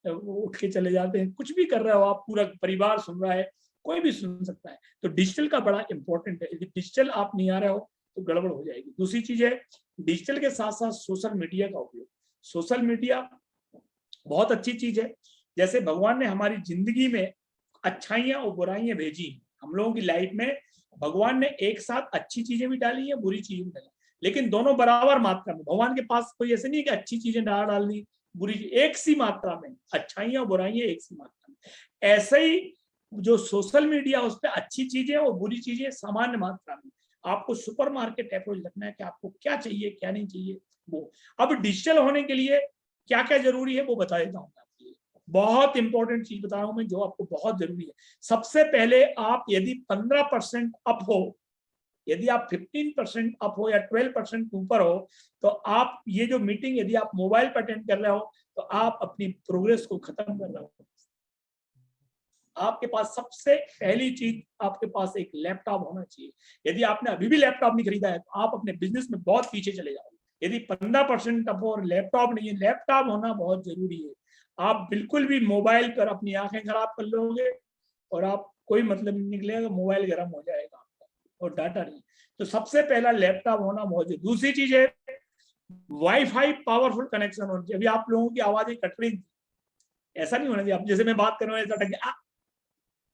S1: उठ के चले जाते हैं, कुछ भी कर रहे हो आप, पूरा परिवार सुन रहा है, कोई भी सुन सकता है। तो डिजिटल का बड़ा इंपॉर्टेंट है, यदि डिजिटल आप नहीं आ रहे हो तो गड़बड़ हो जाएगी। दूसरी चीज है डिजिटल के साथ साथ सोशल मीडिया का उपयोग। सोशल मीडिया बहुत अच्छी चीज है, जैसे भगवान ने हमारी जिंदगी में अच्छाइयां और बुराइयां भेजी, हम लोगों की लाइफ में भगवान ने एक साथ अच्छी चीजें भी डाली है, बुरी चीजें भी डाली, लेकिन दोनों बराबर मात्रा में। भगवान के पास कोई ऐसे नहीं कि अच्छी चीजें डाल दी, बुरी, एक सी मात्रा में अच्छाइयां और बुराइयां एक सी मात्रा में। ऐसे ही जो सोशल मीडिया, उस पर अच्छी चीजें और बुरी चीजें सामान्य मात्रा में। आपको सुपरमार्केट अप्रोच रखना है कि आपको क्या चाहिए क्या नहीं चाहिए वो। अब डिजिटल होने के लिए क्या क्या जरूरी है वो बता देता हूँ आपके लिए। बहुत इंपॉर्टेंट चीज बता रहा हूं मैं जो आपको बहुत जरूरी है। सबसे पहले आप यदि 15% अप हो, यदि आप 15% अप हो या 12% ऊपर हो, तो आप ये जो मीटिंग यदि आप मोबाइल पर अटेंड कर रहे हो तो आप अपनी प्रोग्रेस को खत्म कर रहे हो। आपके पास सबसे पहली चीज, आपके पास एक लैपटॉप होना चाहिए। यदि आपने अभी भी लैपटॉप नहीं खरीदा है तो आप अपने बिजनेस में बहुत पीछे चले जाओगे। यदि 15% अप और लैपटॉप नहीं है, लैपटॉप होना बहुत जरूरी है। आप बिल्कुल भी मोबाइल पर अपनी आंखें खराब कर लोगे और आप कोई मतलब नहीं निकलेगा, मोबाइल गर्म हो जाएगा आपका और डाटा नहीं। तो सबसे पहला लैपटॉप होना बहुत जरूरी। दूसरी चीज है वाईफाई पावरफुल कनेक्शन होना चाहिए। अभी आप लोगों की आवाजें कट रही, ऐसा नहीं होना चाहिए। अब जैसे मैं बात कर रहा हूँ ऐसा टक,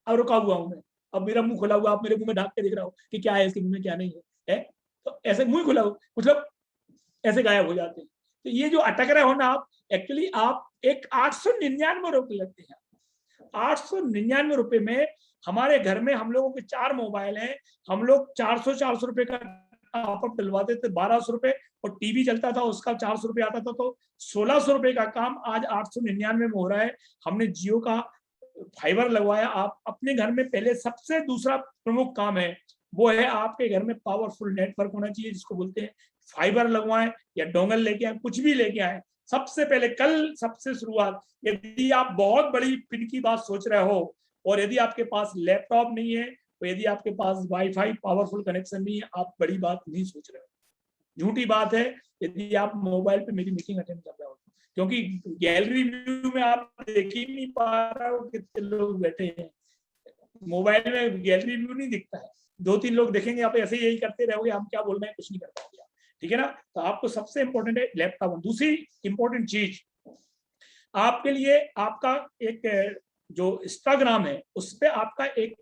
S1: अब रुका हुआ हूं मैं, अब मेरा मुंह खुला हुआ, आप मेरे मुंह में ढाक के देख रहा हो कि क्या है इसके मुंह में क्या नहीं है, तो ऐसे मुंह खुला हो मतलब ऐसे गायब हो जाते हैं। तो ये जो अटक रहे हो ना आप, एक्चुअली आप एक 899 रुपए लगते हैं। 899 रुपए में हमारे घर में हम लोगों के 4 मोबाइल हैं, हम लोग 400 रुपए का टॉपअप डलवाते थे, 1200 रुपए, और टीवी चलता था उसका 400 रुपए आता था, तो 1600 रुपए का काम आज 899 में हो रहा है। हमने जियो का फाइबर लगवाया। आप अपने घर में पहले सबसे दूसरा प्रमुख काम है वो है आपके घर में पावरफुल नेटवर्क होना चाहिए, जिसको बोलते हैं फाइबर लगवाएं या डोंगल लेके आए, कुछ भी लेके आए। सबसे पहले कल सबसे शुरुआत, यदि आप बहुत बड़ी पिन की बात सोच रहे हो और यदि आपके पास लैपटॉप नहीं है, तो यदि आपके पास वाईफाई पावरफुल कनेक्शन नहीं है, आप बड़ी बात नहीं सोच रहे हो। झूठी बात है यदि आप मोबाइल पे मेरी मीटिंग अटेंड कर रहे हो, क्योंकि गैलरी व्यू में आप देख ही नहीं पा रहे हो कितने लोग बैठे हैं। मोबाइल में गैलरी व्यू नहीं दिखता है, 2-3 लोग देखेंगे, आप ऐसे यही करते रहोगे, हम क्या बोल रहे हैं कुछ नहीं कर पाओगे, ठीक है ना। तो आपको सबसे इंपॉर्टेंट है लैपटॉप। दूसरी इंपॉर्टेंट चीज आपके लिए, आपका एक जो इंस्टाग्राम है उस पर आपका एक,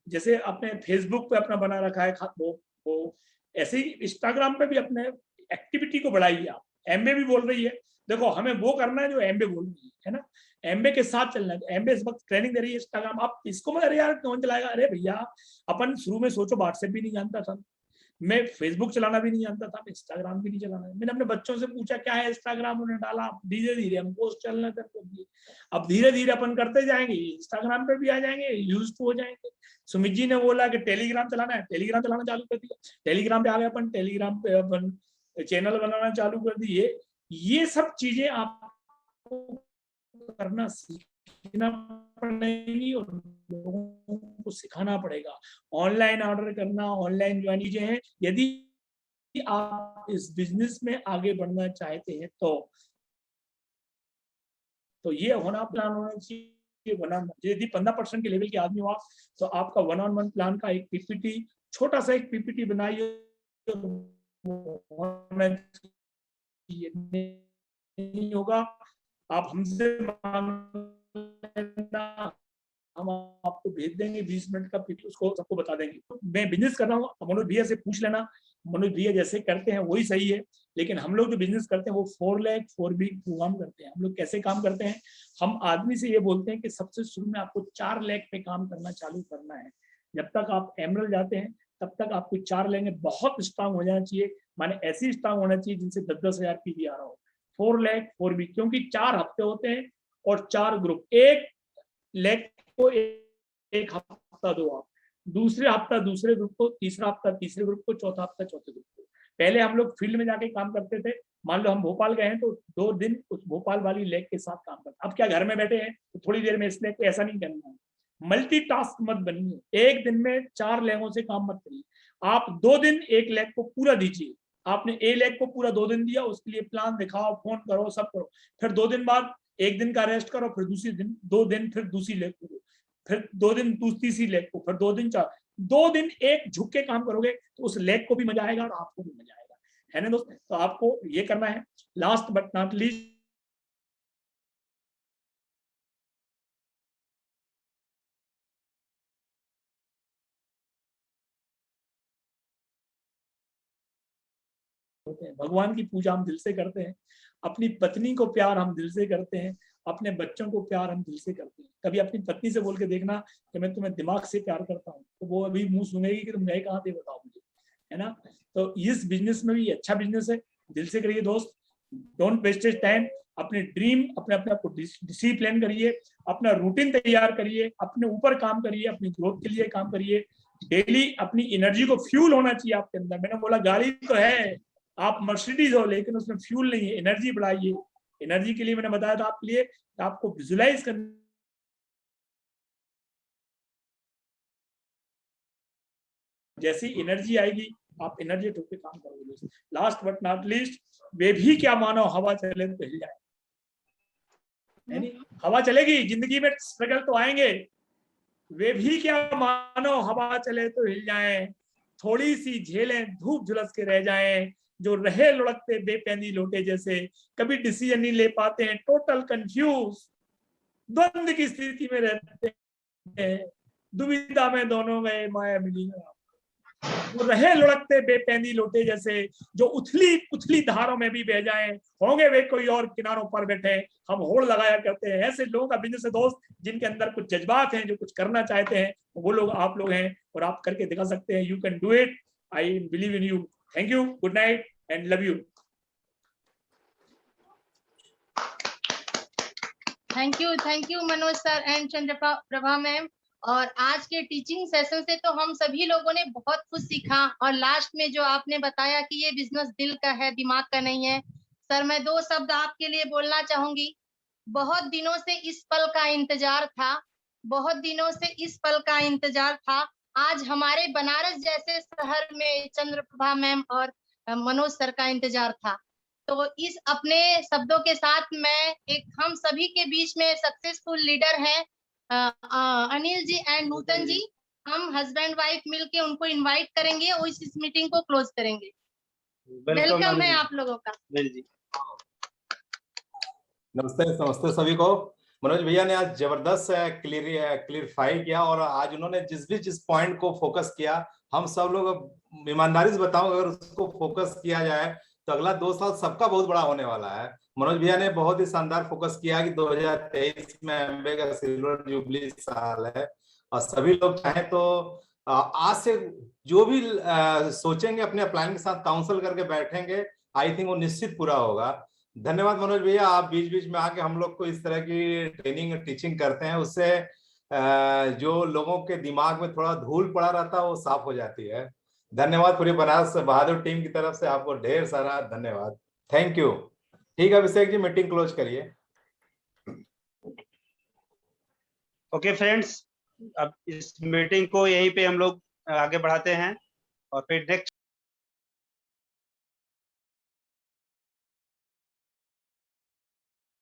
S1: जैसे आपने फेसबुक पे अपना बना रखा है वो ऐसे ही इंस्टाग्राम पे भी अपने एक्टिविटी को बढ़ाइए। आप एमए भी बोल रही है, देखो हमें वो करना है जो एमबे बोल रही है ना, एमबे के साथ चलना है। एमबे इस वक्त ट्रेनिंग दे रही है इंस्टाग्राम, आप इसको मत, अरे यार कौन चलाएगा, अरे भैया अपन शुरू में सोचो व्हाट्सएप भी नहीं जानता था मैं, फेसबुक चलाना भी नहीं जानता था, इंस्टाग्राम भी नहीं चलाना। मैंने अपने बच्चों से पूछा क्या है इंस्टाग्राम, उन्होंने डाला, धीरे धीरे हम पोस्ट चलना कर दिए। अब धीरे धीरे अपन करते जाएंगे, इंस्टाग्राम पे भी आ जाएंगे, यूज हो जाएंगे। सुमित जी ने बोला कि टेलीग्राम चलाना है, टेलीग्राम चलाना चालू कर दिया, टेलीग्राम पे आ गए अपन, टेलीग्राम पे अपन चैनल बनाना चालू कर दिए। ये सब चीजें आपको करना सीखना पड़ेगी और लोगों को सिखाना पड़ेगा। ऑनलाइन ऑर्डर करना, ऑनलाइन जो चीजें हैं, यदि आप इस बिजनेस में आगे बढ़ना चाहते हैं तो ये होना प्लान होना चाहिए। यदि 15% के लेवल के आदमी हो आप, तो आपका 1-on-1 प्लान का एक पीपीटी, छोटा सा एक पीपीटी बनाइए, नहीं होगा आप हमसे हम आपको भेज देंगे 20 मिनट का पीपीटी, उसको सबको बता देंगे। तो मैं बिजनेस कर रहा हूँ, मनोज भैया से पूछ लेना, मनोज भैया जैसे करते हैं वही सही है, लेकिन हम लोग जो बिजनेस करते हैं वो 4 लाख 4 वीक प्रोग्राम करते हैं। हम लोग कैसे काम करते हैं, हम आदमी से ये बोलते हैं कि सबसे शुरू में आपको 4 लाख पे काम करना चालू करना है। जब तक आप एमरल जाते हैं तब तक आपको 4 लेंगे, बहुत स्ट्रांग हो जाना चाहिए, माने ऐसी स्ट्रांग होना चाहिए जिनसे 10-10 हजार पीवी आ रहा हो। 4 लाख 4 वीक, क्योंकि 4 हफ्ते होते हैं और 4 ग्रुप, एक लेग को एक हफ्ता दो आप, दूसरे हफ्ता दूसरे ग्रुप को, तीसरा हफ्ता तीसरे ग्रुप को, चौथा हफ्ता चौथे ग्रुप को। पहले हम लोग फील्ड में जाके काम करते थे, मान लो हम भोपाल गए हैं तो 2 दिन उस भोपाल वाली लेग के साथ काम करते। अब क्या घर में बैठे हैं तो थोड़ी देर में इस लेग को, ऐसा नहीं करना है, मल्टीटास्क मत बनिए, एक दिन में 4 लेगों से काम मत करिए। आप 2 दिन एक लेग को पूरा दीजिए, आपने ए लेग को पूरा 2 दिन दिया, उसके लिए प्लान दिखाओ, फोन करो, सब करो, फिर 2 दिन बाद एक दिन का रेस्ट करो, फिर दूसरी दिन 2 दिन फिर दूसरी लेग को, फिर 2 दिन तीसरी लेग को, फिर 2 दिन 2 दिन एक झुक के काम करोगे तो उस लेग को भी मजा आएगा और आपको भी मजा आएगा, है ना दोस्त। तो आपको ये करना है। लास्ट बट नॉट लीस्ट, होते हैं, भगवान की पूजा हम दिल से करते हैं, अपनी पत्नी को प्यार हम दिल से करते हैं, अपने बच्चों को प्यार हम दिल से करते हैं। कभी अपनी पत्नी से बोल के देखना कि मैं तुम्हें दिमाग से प्यार करता हूँ, तो वो अभी मुंह सुनेगी कि तुम गए कहाँ थे बताओ मुझे, है ना। तो इस बिजनेस में भी अच्छा बिजनेस है, दिल से करिए दोस्त, डोंट वेस्ट टाइम। अपने ड्रीम, अपने अपने आपको डिसिप्लिन करिए, अपना रूटीन तैयार करिए, अपने ऊपर काम करिए, अपनी ग्रोथ के लिए काम करिए। डेली अपनी एनर्जी को फ्यूल होना चाहिए आपके अंदर। मैंने बोला गाड़ी तो है, आप मर्सिडीज हो, लेकिन उसमें फ्यूल नहीं है, एनर्जी बढ़ाइए। एनर्जी के लिए मैंने बताया था आपके लिए, आपको विजुलाइज करना, जैसी एनर्जी आएगी आप एनर्जी पे काम करोगे। लास्ट बट नॉट लीस्ट, वे भी क्या मानो हवा चले तो हिल जाए, नहीं हवा चलेगी, जिंदगी में स्ट्रगल तो आएंगे, वे भी क्या मानो हवा चले तो हिल जाए, थोड़ी सी झेलें धूप झुलस के रह जाएं, जो रहे लुढ़कते बेपैनी लोटे जैसे, कभी डिसीजन नहीं ले पाते हैं, टोटल कंफ्यूज, द्वंद की स्थिति में रहते हैं, दुविधा में दोनों गए माया मिली। वो रहे लुढ़कते बेपैनी लोटे जैसे, जो उथली उथली धारों में भी बह जाएं, होंगे वे कोई और किनारों पर बैठे, हम होड़ लगाया करते हैं। ऐसे लोगों का बिजनेस है दोस्त, जिनके अंदर कुछ जज्बात हैं, जो कुछ करना चाहते हैं, वो लोग आप लोग हैं और आप करके दिखा सकते हैं। You can do it, I believe in you. Thank you, good night and love you.
S2: Thank you Manoj sir and Chandraprabha ma'am. और आज के टीचिंग सेशन से तो हम सभी लोगों ने बहुत कुछ सीखा, और लास्ट में जो आपने बताया कि ये बिजनेस दिल का है, दिमाग का नहीं है। सर मैं 2 शब्द आपके लिए बोलना चाहूंगी। बहुत दिनों से इस पल का इंतजार था, बहुत दिनों से इस पल का इंतजार था। आज हमारे बनारस जैसे शहर में चंद्रप्रभा मैम और मनोज सर का इंतजार था। तो इस अपने शब्दों के साथ मैं एक हम सभी के बीच में सक्सेसफुल लीडर हैं अनिल जी एंड नूतन जी, हम हस्बैंड वाइफ मिलके उनको इनवाइट करेंगे और इस मीटिंग को क्लोज करेंगे। वेलकम है आप लोगों का।
S3: नमस्ते, नमस्ते सभी को। मनोज भैया ने आज जबरदस्त क्लियरिफाई किया, और आज उन्होंने जिस पॉइंट को फोकस किया, हम सब लोग ईमानदारी से बताऊं, अगर उसको फोकस किया जाए तो अगला 2 साल सबका बहुत बड़ा होने वाला है। मनोज भैया ने बहुत ही शानदार फोकस किया कि 2023 में एमबे का सिल्वर जुबली साल है और सभी लोग चाहें तो आज से जो भी सोचेंगे अपने प्लान के साथ काउंसल करके बैठेंगे, आई थिंक वो निश्चित पूरा होगा। धन्यवाद मनोज भैया, आप बीच बीच में आके हम लोग को इस तरह की ट्रेनिंग टीचिंग करते हैं, उससे जो लोगों के दिमाग में थोड़ा धूल पड़ा रहता है वो साफ हो जाती है। धन्यवाद पूरी बनारस बहादुर टीम की तरफ से आपको ढेर सारा धन्यवाद। Thank you. ठीक है अभिषेक जी, मीटिंग क्लोज करिए।
S4: ओके फ्रेंड्स, अब इस मीटिंग को यहीं पे हम लोग आगे बढ़ाते हैं और फिर नेक्स्ट